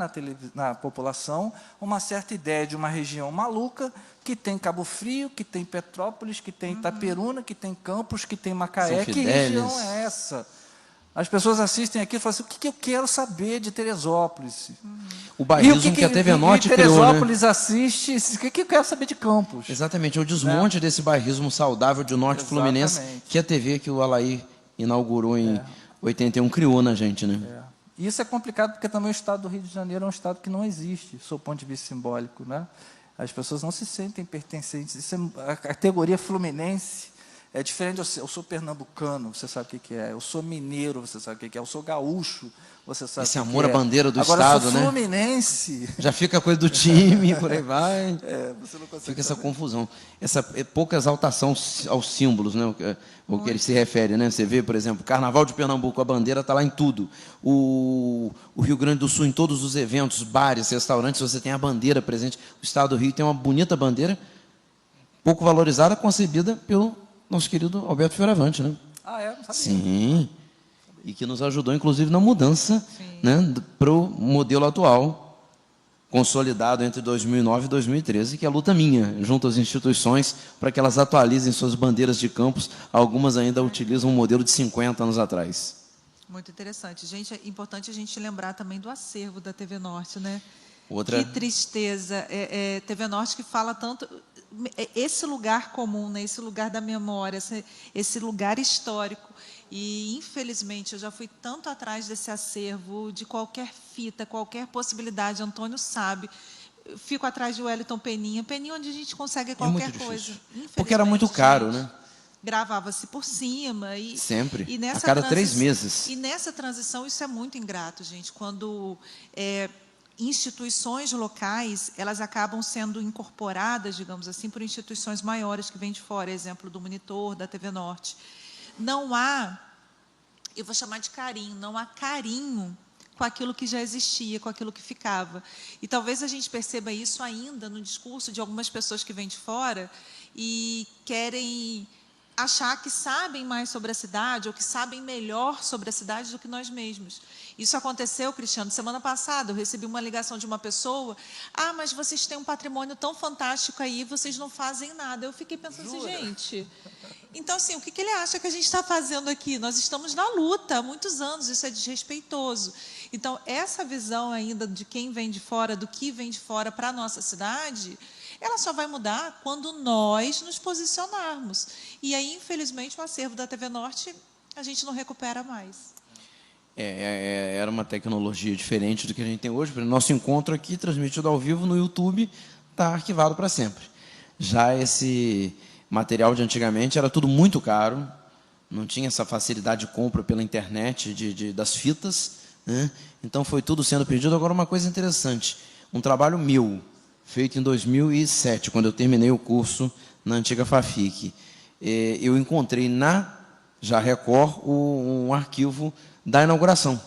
na população uma certa ideia de uma região maluca que tem Cabo Frio, que tem Petrópolis, que tem Itaperuna, que tem Campos, que tem Macaé. Que região é essa? As pessoas assistem aqui e falam assim, o que eu quero saber de Teresópolis? O bairrismo que a TV Norte criou, né? Teresópolis assiste, o que eu quero saber de Campos? Exatamente, é o desmonte desse bairrismo saudável de Norte Fluminense, que a TV que o Alair inaugurou em 81 criou na gente, né? Isso é complicado porque também o estado do Rio de Janeiro é um estado que não existe, sob o ponto de vista simbólico, né? As pessoas não se sentem pertencentes. Isso a categoria fluminense é diferente. Eu sou pernambucano, você sabe o que é. Eu sou mineiro, você sabe o que é. Eu sou gaúcho, você sabe o que é. Esse amor à bandeira do Agora, estado, eu sou né? Fluminense. Já fica a coisa do time, por aí vai. Você não consegue fica essa confusão. Essa pouca exaltação aos símbolos, né? O que ele se refere, né? Você vê, por exemplo, Carnaval de Pernambuco, a bandeira está lá em tudo. O Rio Grande do Sul, em todos os eventos, bares, restaurantes, você tem a bandeira presente. O estado do Rio tem uma bonita bandeira, pouco valorizada, concebida pelo nosso querido Alberto Fioravante, né? Não sabia. Sim. E que nos ajudou, inclusive, na mudança, né, para o modelo atual, consolidado entre 2009 e 2013, que é a luta minha, junto às instituições, para que elas atualizem suas bandeiras de campos. Algumas ainda utilizam um modelo de 50 anos atrás. Muito interessante. Gente, é importante a gente lembrar também do acervo da TV Norte, né? Que tristeza. TV Norte que fala tanto... Esse lugar comum, né? Esse lugar da memória, esse lugar histórico. E, infelizmente, eu já fui tanto atrás desse acervo, de qualquer fita, qualquer possibilidade, Antônio sabe. Eu fico atrás de Wellington Peninha. Peninha onde a gente consegue qualquer coisa. Porque era muito caro, né? Gravava-se por cima. Sempre, e nessa a cada 3 meses. E nessa transição, isso é muito ingrato, gente. Quando instituições locais, elas acabam sendo incorporadas, digamos assim, por instituições maiores que vêm de fora, exemplo do Monitor, da TV Norte. Não há, eu vou chamar de carinho, não há carinho com aquilo que já existia, com aquilo que ficava. E talvez a gente perceba isso ainda no discurso de algumas pessoas que vêm de fora e querem achar que sabem mais sobre a cidade ou que sabem melhor sobre a cidade do que nós mesmos. Isso aconteceu, Cristiano, semana passada, eu recebi uma ligação de uma pessoa, mas vocês têm um patrimônio tão fantástico aí, vocês não fazem nada. Eu fiquei pensando assim, gente... Então, assim, o que ele acha que a gente está fazendo aqui? Nós estamos na luta há muitos anos, isso é desrespeitoso. Então, essa visão ainda de quem vem de fora, do que vem de fora para a nossa cidade... ela só vai mudar quando nós nos posicionarmos. E aí, infelizmente, o acervo da TV Norte, a gente não recupera mais. Era uma tecnologia diferente do que a gente tem hoje. Nosso encontro aqui, transmitido ao vivo no YouTube, está arquivado para sempre. Já esse material de antigamente era tudo muito caro, não tinha essa facilidade de compra pela internet das fitas, né? Então, foi tudo sendo perdido. Agora, uma coisa interessante, um trabalho meu, feito em 2007, quando eu terminei o curso na antiga FAFIC. Eu encontrei na Record um arquivo da inauguração.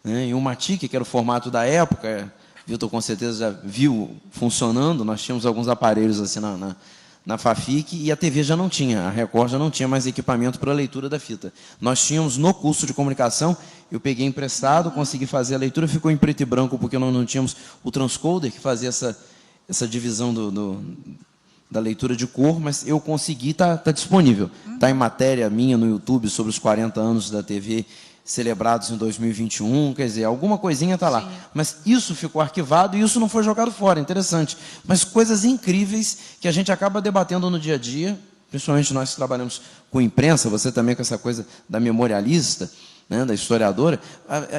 Em um Matic, que era o formato da época, Vitor com certeza já viu funcionando, nós tínhamos alguns aparelhos assim na FAFIC e a TV já não tinha, a Record já não tinha mais equipamento para a leitura da fita. Nós tínhamos no curso de comunicação, eu peguei emprestado, consegui fazer a leitura, ficou em preto e branco porque nós não tínhamos o transcoder que fazia essa divisão da leitura de cor, mas eu consegui, está disponível. Está em matéria minha no YouTube sobre os 40 anos da TV celebrados em 2021, quer dizer, alguma coisinha está lá. Sim. Mas isso ficou arquivado e isso não foi jogado fora, interessante. Mas coisas incríveis que a gente acaba debatendo no dia a dia, principalmente nós que trabalhamos com imprensa, você também com essa coisa da memorialista, né, da historiadora.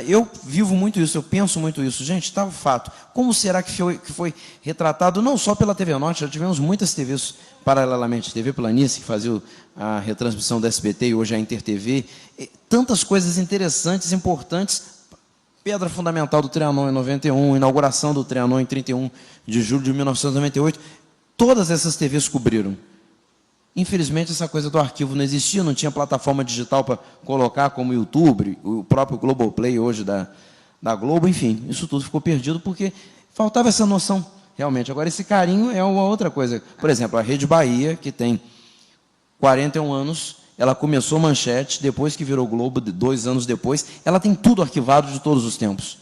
Eu vivo muito isso, eu penso muito isso. Gente, está o fato. Como será que foi retratado, não só pela TV Norte, já tivemos muitas TVs paralelamente, TV Planície, que fazia a retransmissão da SBT e hoje a Inter TV, tantas coisas interessantes, importantes, pedra fundamental do Trianon em 91, inauguração do Trianon em 31 de julho de 1998, todas essas TVs cobriram. Infelizmente, essa coisa do arquivo não existia, não tinha plataforma digital para colocar como YouTube, o próprio Globoplay hoje da Globo, enfim, isso tudo ficou perdido porque faltava essa noção, realmente. Agora, esse carinho é uma outra coisa. Por exemplo, a Rede Bahia, que tem 41 anos, ela começou Manchete, depois que virou Globo, 2 anos depois, ela tem tudo arquivado de todos os tempos.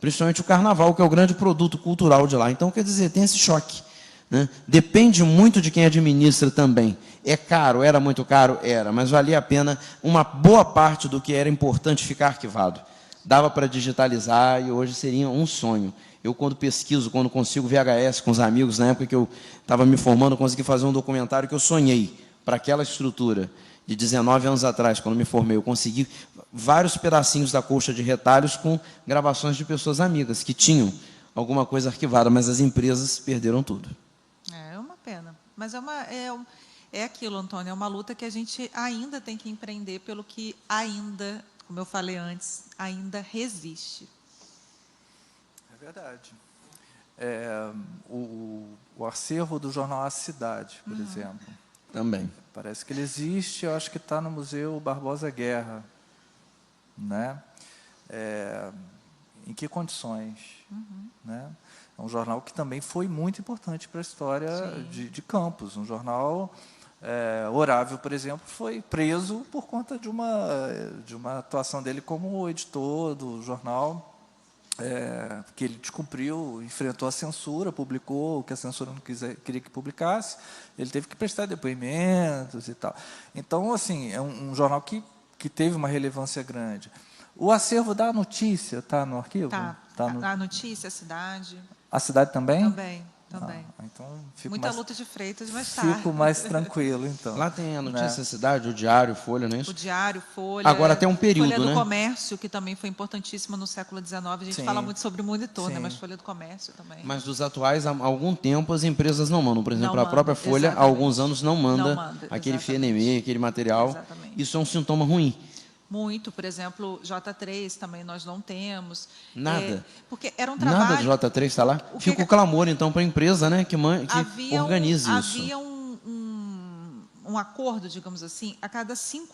Principalmente o Carnaval, que é o grande produto cultural de lá. Então, quer dizer, tem esse choque. Né? Depende muito de quem administra também. É caro, era muito caro? Era, mas valia a pena uma boa parte do que era importante ficar arquivado. Dava para digitalizar e hoje seria um sonho. Eu, quando pesquiso, quando consigo VHS com os amigos, na época que eu estava me formando, consegui fazer um documentário que eu sonhei para aquela estrutura de 19 anos atrás, quando me formei. Eu consegui vários pedacinhos da colcha de retalhos com gravações de pessoas amigas que tinham alguma coisa arquivada, mas as empresas perderam tudo. É uma pena. Mas é aquilo, Antônio, é uma luta que a gente ainda tem que empreender pelo que ainda, como eu falei antes, ainda resiste. É verdade. O acervo do jornal A Cidade, por exemplo. Também. Parece que ele existe, eu acho que está no Museu Barbosa Guerra. Né? Em que condições? Né? É um jornal que também foi muito importante para a história de Campos. Um jornal, Horável, por exemplo, foi preso por conta de uma atuação dele como editor do jornal, que ele descumpriu, enfrentou a censura, publicou o que a censura não queria que publicasse, ele teve que prestar depoimentos e tal. Então, assim, é um jornal que teve uma relevância grande. O acervo da notícia está no arquivo? Tá. No... A notícia, a cidade. A cidade também? Também. Então fico Muita mais, luta de Freitas, mas fico mais tranquilo, então. Lá tem a notícia da cidade, o Diário, Folha, não é isso? O Diário, Folha. Algum tem um período, Folha do né? Comércio, que também foi importantíssima no século XIX. A gente fala muito sobre monitor, né? Mas Folha do Comércio também. Mas dos atuais, há algum tempo, as empresas não mandam. Por exemplo, a própria Folha, há exatamente. alguns anos, não manda aquele FNME, aquele material. Exatamente. Isso é um sintoma ruim. Muito, por exemplo, J3 também nós não temos. Nada. Porque era um trabalho... Nada de J3 está lá? Fica o clamor, então, para a empresa, né, que organize isso. Havia um acordo, digamos assim,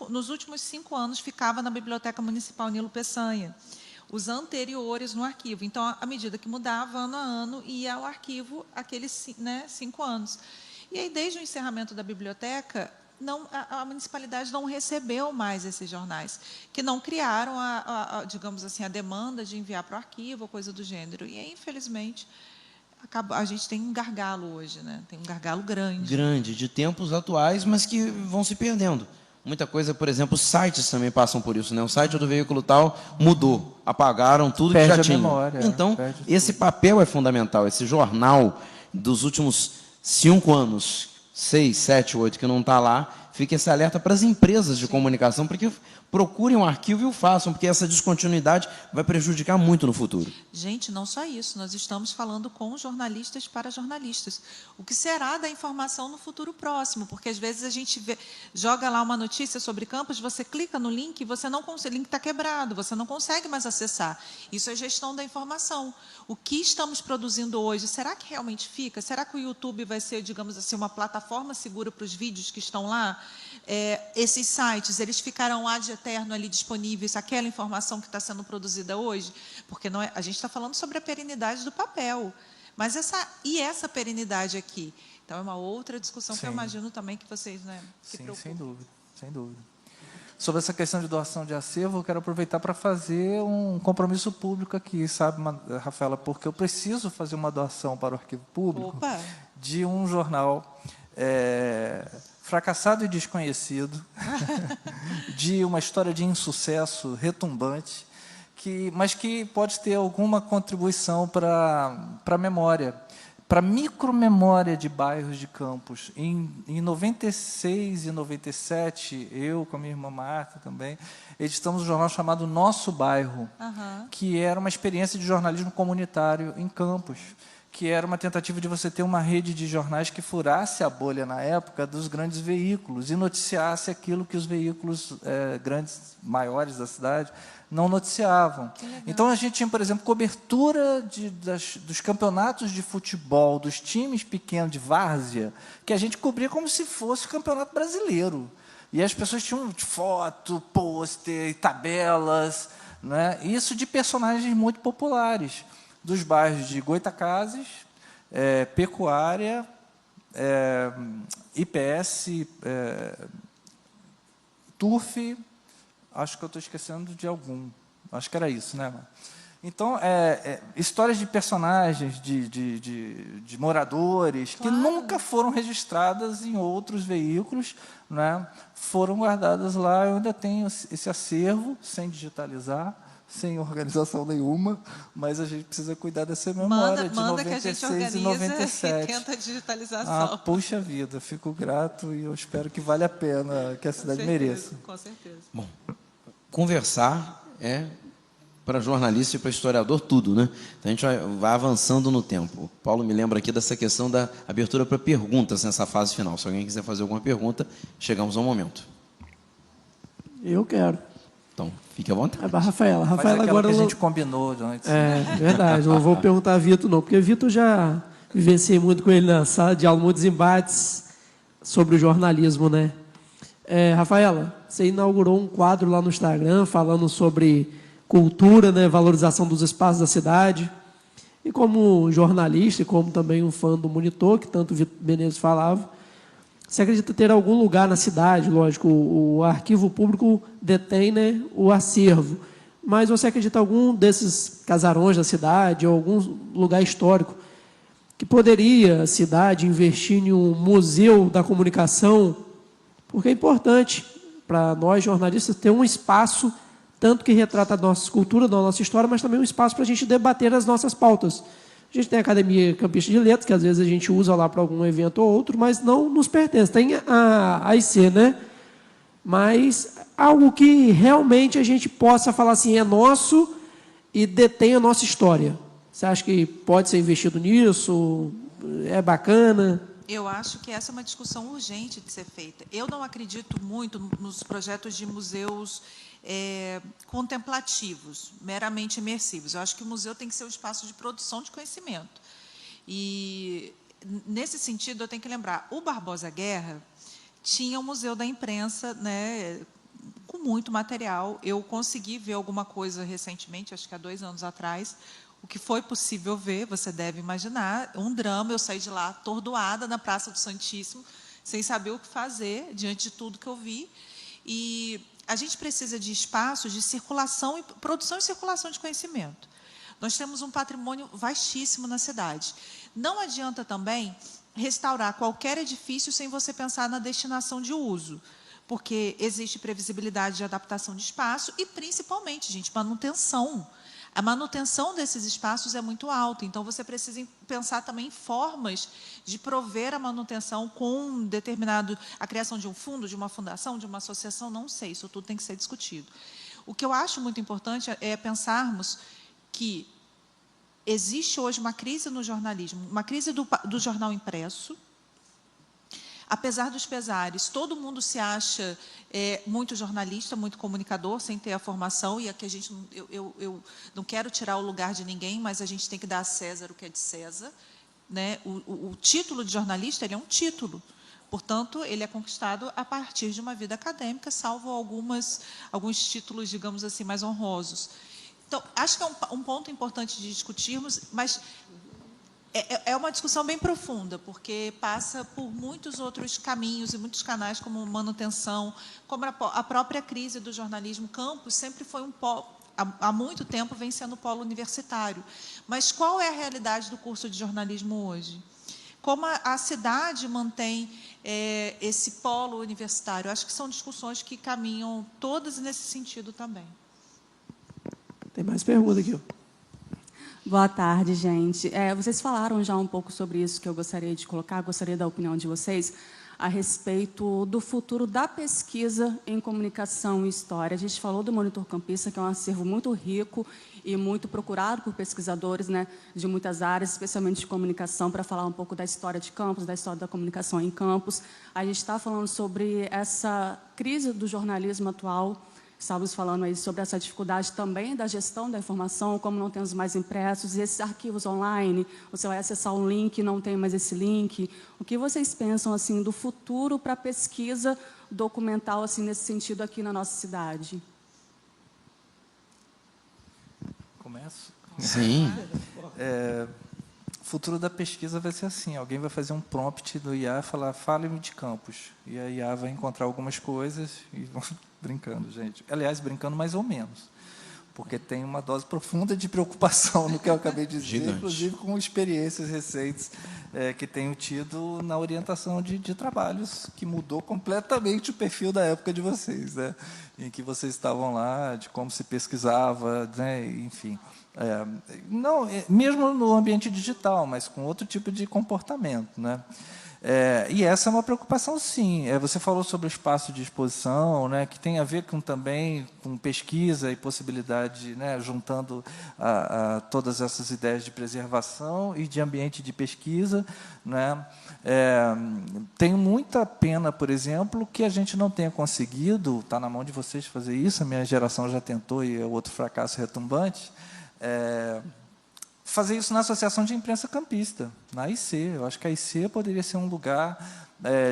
nos últimos 5 anos ficava na Biblioteca Municipal Nilo Peçanha. Os anteriores no arquivo. Então, à medida que mudava, ano a ano, ia ao arquivo aqueles 5 anos. E aí, desde o encerramento da biblioteca... a municipalidade não recebeu mais esses jornais, que não criaram, digamos assim, a demanda de enviar para o arquivo, coisa do gênero. E, aí, infelizmente, a gente tem um gargalo hoje, né? Tem um gargalo grande. Grande, de tempos atuais, mas que vão se perdendo. Muita coisa, por exemplo, os sites também passam por isso, né? O site do veículo tal mudou, apagaram tudo que já tinha. Memória, então, esse papel é fundamental, esse jornal dos últimos 5 anos, 6, 7, 8, que não está lá, fica esse alerta para as empresas de comunicação, para que procurem um arquivo e o façam, porque essa descontinuidade vai prejudicar muito no futuro. Gente, não só isso, nós estamos falando com jornalistas para jornalistas. O que será da informação no futuro próximo? Porque, às vezes, a gente joga lá uma notícia sobre campus, você clica no link e você não consegue, o link está quebrado, você não consegue mais acessar. Isso é gestão da informação. O que estamos produzindo hoje, será que realmente fica? Será que o YouTube vai ser, digamos assim, uma plataforma segura para os vídeos que estão lá? Esses sites, eles ficarão ad eterno ali disponíveis, aquela informação que está sendo produzida hoje? Porque não é, a gente está falando sobre a perenidade do papel, mas essa perenidade aqui. Então, é uma outra discussão que eu imagino também que vocês... se preocupam. Sem dúvida, sem dúvida. Sobre essa questão de doação de acervo, eu quero aproveitar para fazer um compromisso público aqui, sabe, Rafaela, porque eu preciso fazer uma doação para o arquivo público de um jornal fracassado e desconhecido, de uma história de insucesso retumbante, mas que pode ter alguma contribuição para a memória, para a micromemória de bairros de Campos. Em 96 e 97, eu com a minha irmã Marta também, editamos um jornal chamado Nosso Bairro, que era uma experiência de jornalismo comunitário em Campos, que era uma tentativa de você ter uma rede de jornais que furasse a bolha, na época, dos grandes veículos e noticiasse aquilo que os veículos grandes, maiores da cidade, não noticiavam. Então, a gente tinha, por exemplo, cobertura dos campeonatos de futebol, dos times pequenos de várzea, que a gente cobria como se fosse o campeonato brasileiro. E as pessoas tinham foto, pôster, tabelas, né? Isso de personagens muito populares, dos bairros de Goitacazes, Pecuária, IPS, TURF, acho que eu estou esquecendo de algum, acho que era isso, né? Então, histórias de personagens, de moradores, que nunca foram registradas em outros veículos, né? Foram guardadas lá. Eu ainda tenho esse acervo, sem digitalizar, sem organização nenhuma, mas a gente precisa cuidar dessa memória de 96 e 97. E tenta a digitalização. Puxa vida, fico grato e eu espero que valha a pena, que a cidade mereça. Com certeza. Bom, conversar para jornalista e para historiador tudo, né? Então, a gente vai avançando no tempo. O Paulo me lembra aqui dessa questão da abertura para perguntas nessa fase final. Se alguém quiser fazer alguma pergunta, chegamos ao momento. Eu quero. Então, fique à vontade. Rafaela agora que a gente combinou antes. Verdade. Não vou perguntar a Vitor, não, porque Vitor já vivenciei muito com ele na sala de aula, muitos embates sobre o jornalismo, né? Rafaela, você inaugurou um quadro lá no Instagram falando sobre cultura, né, valorização dos espaços da cidade. E como jornalista e como também um fã do Monitor, que tanto o Vitor Menezes falava, você acredita ter algum lugar na cidade? Lógico, o arquivo público detém, né, o acervo, mas você acredita algum desses casarões da cidade ou algum lugar histórico que poderia a cidade investir em um museu da comunicação? Porque é importante para nós jornalistas ter um espaço tanto que retrata a nossa cultura, a nossa história, mas também um espaço para a gente debater as nossas pautas. A gente tem a Academia Campista de Letras, que às vezes a gente usa lá para algum evento ou outro, mas não nos pertence. Tem a AIC, né? Mas algo que realmente a gente possa falar assim, é nosso e detém a nossa história. Você acha que pode ser investido nisso? É bacana? Eu acho que essa é uma discussão urgente de ser feita. Eu não acredito muito nos projetos de museus contemplativos, meramente imersivos. Eu acho que o museu tem que ser um espaço de produção de conhecimento. E, nesse sentido, eu tenho que lembrar, o Barbosa Guerra tinha um museu da imprensa, né, com muito material. Eu consegui ver alguma coisa recentemente, acho que há 2 anos atrás, o que foi possível ver, você deve imaginar, um drama. Eu saí de lá atordoada na Praça do Santíssimo, sem saber o que fazer, diante de tudo que eu vi. E a gente precisa de espaços de circulação, produção e circulação de conhecimento. Nós temos um patrimônio vastíssimo na cidade. Não adianta também restaurar qualquer edifício sem você pensar na destinação de uso, porque existe previsibilidade de adaptação de espaço e, principalmente, gente, manutenção. A manutenção desses espaços é muito alta, então você precisa pensar também em formas de prover a manutenção com a criação de um fundo, de uma fundação, de uma associação, não sei, isso tudo tem que ser discutido. O que eu acho muito importante é pensarmos que existe hoje uma crise no jornalismo, uma crise do jornal impresso. Apesar dos pesares, todo mundo se acha muito jornalista, muito comunicador, sem ter a formação, e aqui a gente, eu não quero tirar o lugar de ninguém, mas a gente tem que dar a César o que é de César, né? O título de jornalista, ele é um título, portanto, ele é conquistado a partir de uma vida acadêmica, salvo alguns títulos, digamos assim, mais honrosos. Então, acho que é um ponto importante de discutirmos, mas é uma discussão bem profunda, porque passa por muitos outros caminhos e muitos canais, como manutenção, como a própria crise do jornalismo. Campos sempre foi um polo, há muito tempo vem sendo polo universitário. Mas qual é a realidade do curso de jornalismo hoje? Como a cidade mantém esse polo universitário? Acho que são discussões que caminham todas nesse sentido também. Tem mais pergunta aqui, ó. Boa tarde, gente. Vocês falaram já um pouco sobre isso que eu gostaria de colocar, gostaria da opinião de vocês a respeito do futuro da pesquisa em comunicação e história. A gente falou do Monitor Campista, que é um acervo muito rico e muito procurado por pesquisadores, né, de muitas áreas, especialmente de comunicação, para falar um pouco da história de Campos, da história da comunicação em Campos. A gente está falando sobre essa crise do jornalismo atual. Estávamos falando aí sobre essa dificuldade também da gestão da informação, como não temos mais impressos, e esses arquivos online, você vai acessar um link e não tem mais esse link. O que vocês pensam assim do futuro para a pesquisa documental assim, nesse sentido aqui na nossa cidade? Começo? Sim. O futuro da pesquisa vai ser assim, alguém vai fazer um prompt do IA e falar, fale-me de Campos. E a IA vai encontrar algumas coisas e brincando, gente. Aliás, brincando mais ou menos, porque tem uma dose profunda de preocupação no que eu acabei de dizer, Gigante. inclusive com experiências recentes que tenho tido na orientação de trabalhos, que mudou completamente o perfil da época de vocês, né? Em que vocês estavam lá, de como se pesquisava, né? Enfim. Não, mesmo no ambiente digital, mas com outro tipo de comportamento, né? E essa é uma preocupação, sim. Você falou sobre o espaço de exposição, né, que tem a ver também com pesquisa e possibilidade, né, juntando a todas essas ideias de preservação e de ambiente de pesquisa, né? Tenho muita pena, por exemplo, que a gente não tenha conseguido, está na mão de vocês fazer isso, a minha geração já tentou e é outro fracasso retumbante, fazer isso na Associação de Imprensa Campista, na AIC. Eu acho que a AIC poderia ser um lugar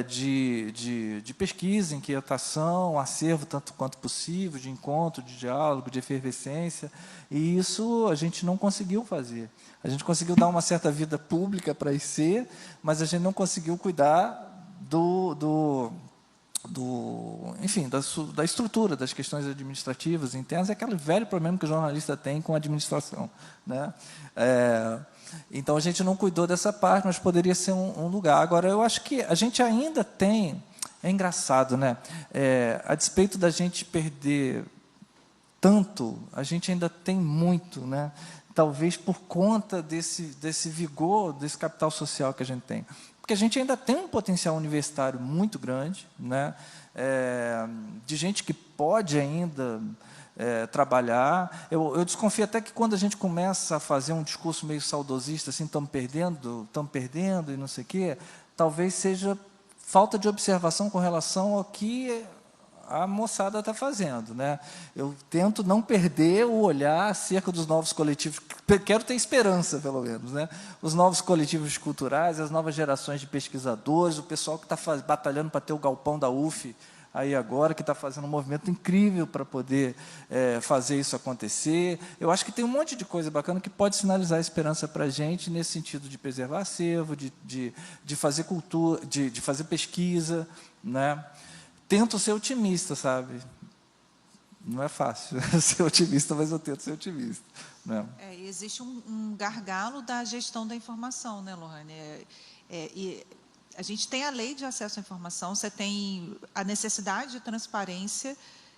de pesquisa, inquietação, acervo tanto quanto possível, de encontro, de diálogo, de efervescência, e isso a gente não conseguiu fazer. A gente conseguiu dar uma certa vida pública para a AIC, mas a gente não conseguiu cuidar enfim, da estrutura, das questões administrativas internas, é aquele velho problema que o jornalista tem com a administração, né? Então, a gente não cuidou dessa parte, mas poderia ser um lugar. Agora, eu acho que a gente ainda tem... É engraçado, né? A despeito da gente perder tanto, a gente ainda tem muito, né? Talvez por conta desse vigor, desse capital social que a gente tem. Porque a gente ainda tem um potencial universitário muito grande, né? De gente que pode ainda trabalhar. Eu desconfio até que quando a gente começa a fazer um discurso meio saudosista, assim, estamos perdendo e não sei o quê, talvez seja falta de observação com relação ao que a moçada está fazendo, né? Eu tento não perder o olhar acerca dos novos coletivos, quero ter esperança, pelo menos, né? Os novos coletivos culturais, as novas gerações de pesquisadores, o pessoal que está batalhando para ter o galpão da UF aí agora, que está fazendo um movimento incrível para poder fazer isso acontecer. Eu acho que tem um monte de coisa bacana que pode sinalizar esperança para a gente nesse sentido de preservar acervo, de fazer cultura, de fazer pesquisa, né? Tento ser otimista, sabe? Não é fácil ser otimista, mas eu tento ser otimista, né? Existe um gargalo da gestão da informação, né, Lohane? E a gente tem a lei de acesso à informação, você tem a necessidade de transparência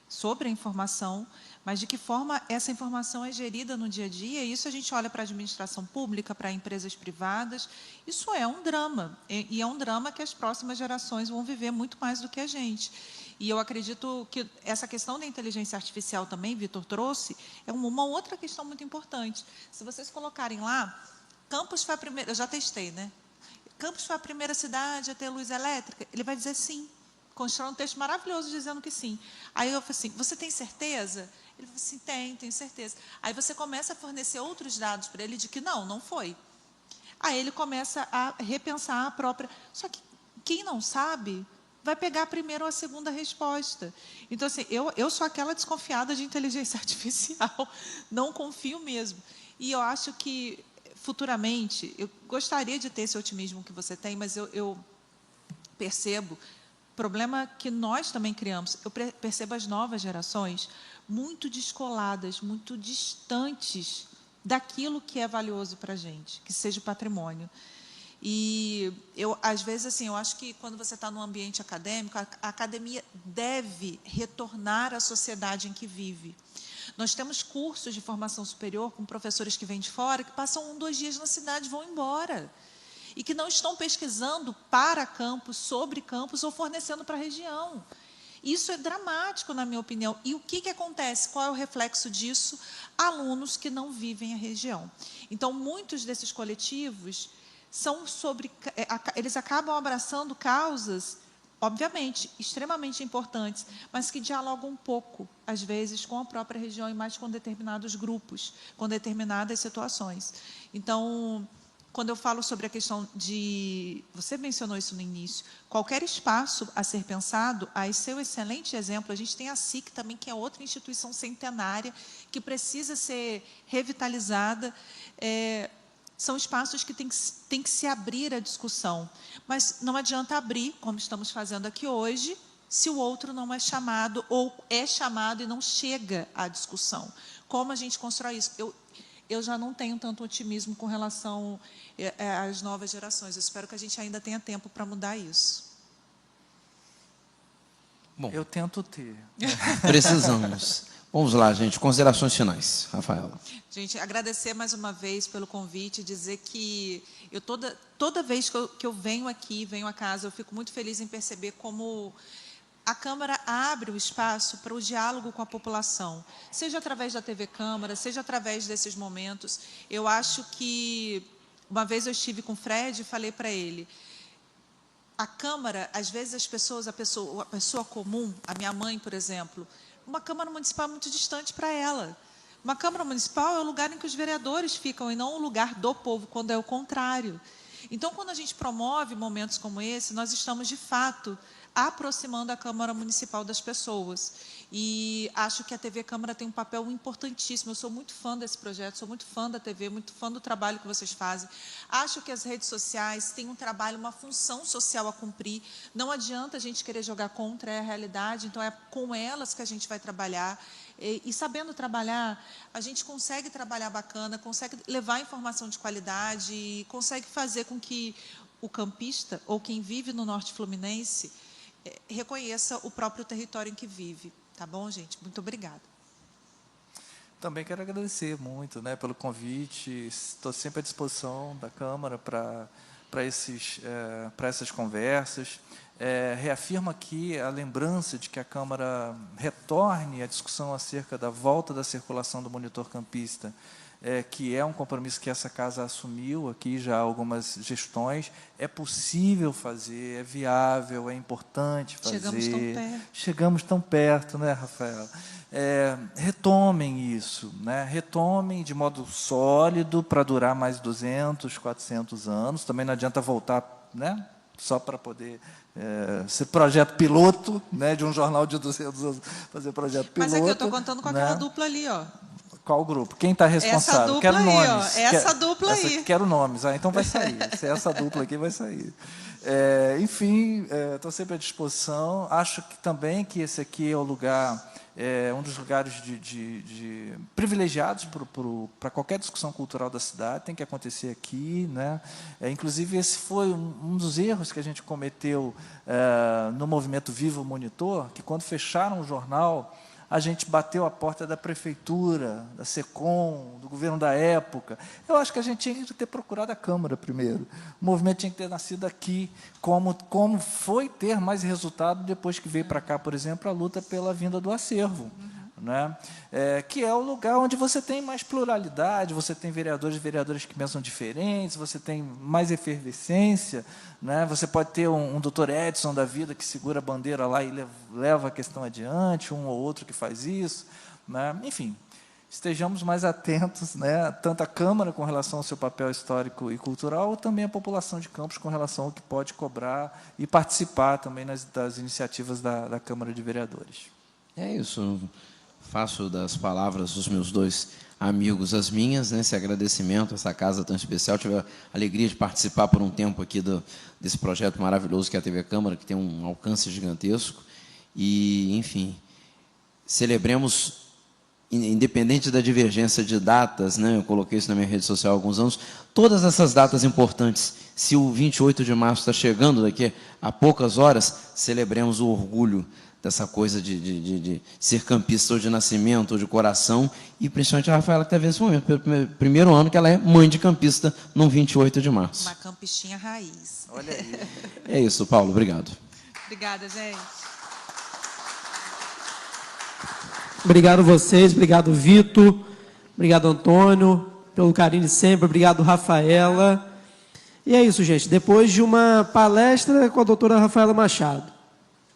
sobre a informação, mas de que forma essa informação é gerida no dia a dia, isso a gente olha para a administração pública, para empresas privadas, isso é um drama, e é um drama que as próximas gerações vão viver muito mais do que a gente. E eu acredito que essa questão da inteligência artificial também, Vitor trouxe, é uma outra questão muito importante. Se vocês colocarem lá, Campos foi a primeira, eu já testei, né? Campos foi a primeira cidade a ter luz elétrica? Ele vai dizer sim. Constrói um texto maravilhoso dizendo que sim. Aí eu falei assim, você tem certeza? Ele falou assim, tenho certeza. Aí você começa a fornecer outros dados para ele de que não foi. Aí ele começa a repensar a própria... Só que quem não sabe vai pegar a primeira ou a segunda resposta. Então, assim, eu sou aquela desconfiada de inteligência artificial. Não confio mesmo. E eu acho que, futuramente, eu gostaria de ter esse otimismo que você tem, mas eu percebo... problema que nós também criamos, eu percebo as novas gerações muito descoladas, muito distantes daquilo que é valioso para a gente, que seja o patrimônio. E eu, às vezes, assim, eu acho que quando você está num ambiente acadêmico, a academia deve retornar à sociedade em que vive. Nós temos cursos de formação superior com professores que vêm de fora, que passam 1, 2 dias na cidade e vão embora. E que não estão pesquisando para campus, sobre campus ou fornecendo para a região. Isso é dramático, na minha opinião. E o que acontece? Qual é o reflexo disso? Alunos que não vivem a região. Então, muitos desses coletivos são sobre... eles acabam abraçando causas, obviamente, extremamente importantes, mas que dialogam um pouco, às vezes, com a própria região e mais com determinados grupos, com determinadas situações. Então... quando eu falo sobre a questão de... você mencionou isso no início, qualquer espaço a ser pensado, a seu excelente exemplo, a gente tem a SIC também, que é outra instituição centenária, que precisa ser revitalizada. São espaços que tem que se abrir à discussão. Mas não adianta abrir, como estamos fazendo aqui hoje, se o outro não é chamado, ou é chamado e não chega à discussão. Como a gente constrói isso? Eu já não tenho tanto otimismo com relação às novas gerações. Eu espero que a gente ainda tenha tempo para mudar isso. Bom, eu tento ter. Precisamos. Vamos lá, gente. Considerações finais. Rafaela. Gente, agradecer mais uma vez pelo convite, dizer que eu toda vez que eu venho aqui, venho a casa, eu fico muito feliz em perceber como... a Câmara abre o espaço para o diálogo com a população, seja através da TV Câmara, seja através desses momentos. Eu acho que, uma vez eu estive com o Fred e falei para ele, a Câmara, às vezes a pessoa comum, a minha mãe, por exemplo, uma Câmara Municipal é muito distante para ela. Uma Câmara Municipal é o lugar em que os vereadores ficam e não o lugar do povo, quando é o contrário. Então, quando a gente promove momentos como esse, nós estamos, de fato, aproximando a Câmara Municipal das pessoas. E acho que a TV Câmara tem um papel importantíssimo. Eu sou muito fã desse projeto, sou muito fã da TV, muito fã do trabalho que vocês fazem. Acho que as redes sociais têm um trabalho, uma função social a cumprir. Não adianta a gente querer jogar contra, é a realidade, então é com elas que a gente vai trabalhar. E sabendo trabalhar, a gente consegue trabalhar bacana, consegue levar informação de qualidade, e consegue fazer com que o campista, ou quem vive no Norte Fluminense, reconheça o próprio território em que vive. Tá bom, gente? Muito obrigada. Também quero agradecer muito, né, pelo convite. Estou sempre à disposição da Câmara para essas conversas. Reafirmo aqui a lembrança de que a Câmara retorne à discussão acerca da volta da circulação do monitor campista, que é um compromisso que essa casa assumiu aqui já há algumas gestões. É possível fazer, é viável, é importante fazer. Chegamos tão perto. Chegamos tão perto, né, Rafaela? Retomem isso, né? Retomem de modo sólido para durar mais 200, 400 anos. Também não adianta voltar, né, só para poder ser projeto piloto, né, de um jornal de 200 anos, fazer projeto piloto. Mas aqui eu estou contando com aquela né? dupla ali, ó. Qual grupo? Quem está responsável? Essa dupla quero aí, nomes. ó. Essa dupla aí. Quero nomes. Então vai sair. Se é essa dupla aqui, vai sair. Enfim, estou sempre à disposição. Acho que também que esse aqui é o lugar, um dos lugares privilegiados para qualquer discussão cultural da cidade. Tem que acontecer aqui, né? Inclusive, esse foi um dos erros que a gente cometeu no movimento Viva o Monitor, que quando fecharam o jornal, a gente bateu a porta da prefeitura, da SECOM, do governo da época. Eu acho que a gente tinha que ter procurado a Câmara primeiro. O movimento tinha que ter nascido aqui, como foi ter mais resultado depois que veio para cá, por exemplo, a luta pela vinda do acervo. Né? Que é o lugar onde você tem mais pluralidade, você tem vereadores e vereadoras que pensam diferentes, você tem mais efervescência, né? Você pode ter um doutor Edson da vida que segura a bandeira lá e leva a questão adiante, um ou outro que faz isso, né? Enfim, estejamos mais atentos, né? Tanto a Câmara com relação ao seu papel histórico e cultural, também a população de Campos com relação ao que pode cobrar e participar também das iniciativas da Câmara de Vereadores. É isso. Faço das palavras dos meus dois amigos as minhas, né, esse agradecimento a essa casa tão especial. Tive a alegria de participar por um tempo aqui desse projeto maravilhoso que é a TV Câmara, que tem um alcance gigantesco. E, enfim, celebremos, independente da divergência de datas, né, eu coloquei isso na minha rede social há alguns anos, todas essas datas importantes. Se o 28 de março está chegando daqui a poucas horas, celebremos o orgulho dessa coisa de ser campista ou de nascimento ou de coração, e principalmente a Rafaela que está vendo esse momento, pelo primeiro ano que ela é mãe de campista, no 28 de março. Uma campistinha raiz. Olha aí. É isso, Paulo, obrigado. Obrigada, gente. Obrigado a vocês, obrigado, Vitor, obrigado, Antônio, pelo carinho de sempre, obrigado, Rafaela. E é isso, gente, depois de uma palestra com a doutora Rafaela Machado,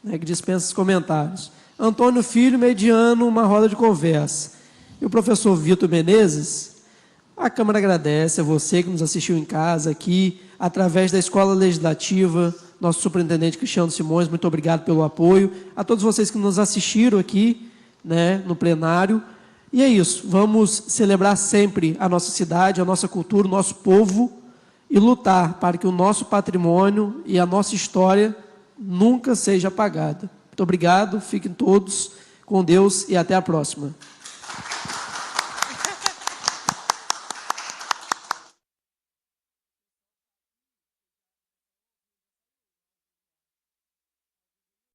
que dispensa os comentários, Antônio Filho mediando uma roda de conversa, e o professor Vitor Menezes, a Câmara agradece a você que nos assistiu em casa aqui, através da Escola Legislativa, nosso superintendente Cristiano Simões, muito obrigado pelo apoio, a todos vocês que nos assistiram aqui, né, no plenário. E é isso, vamos celebrar sempre a nossa cidade, a nossa cultura, o nosso povo, e lutar para que o nosso patrimônio e a nossa história nunca seja apagada. Muito obrigado, fiquem todos com Deus e até a próxima.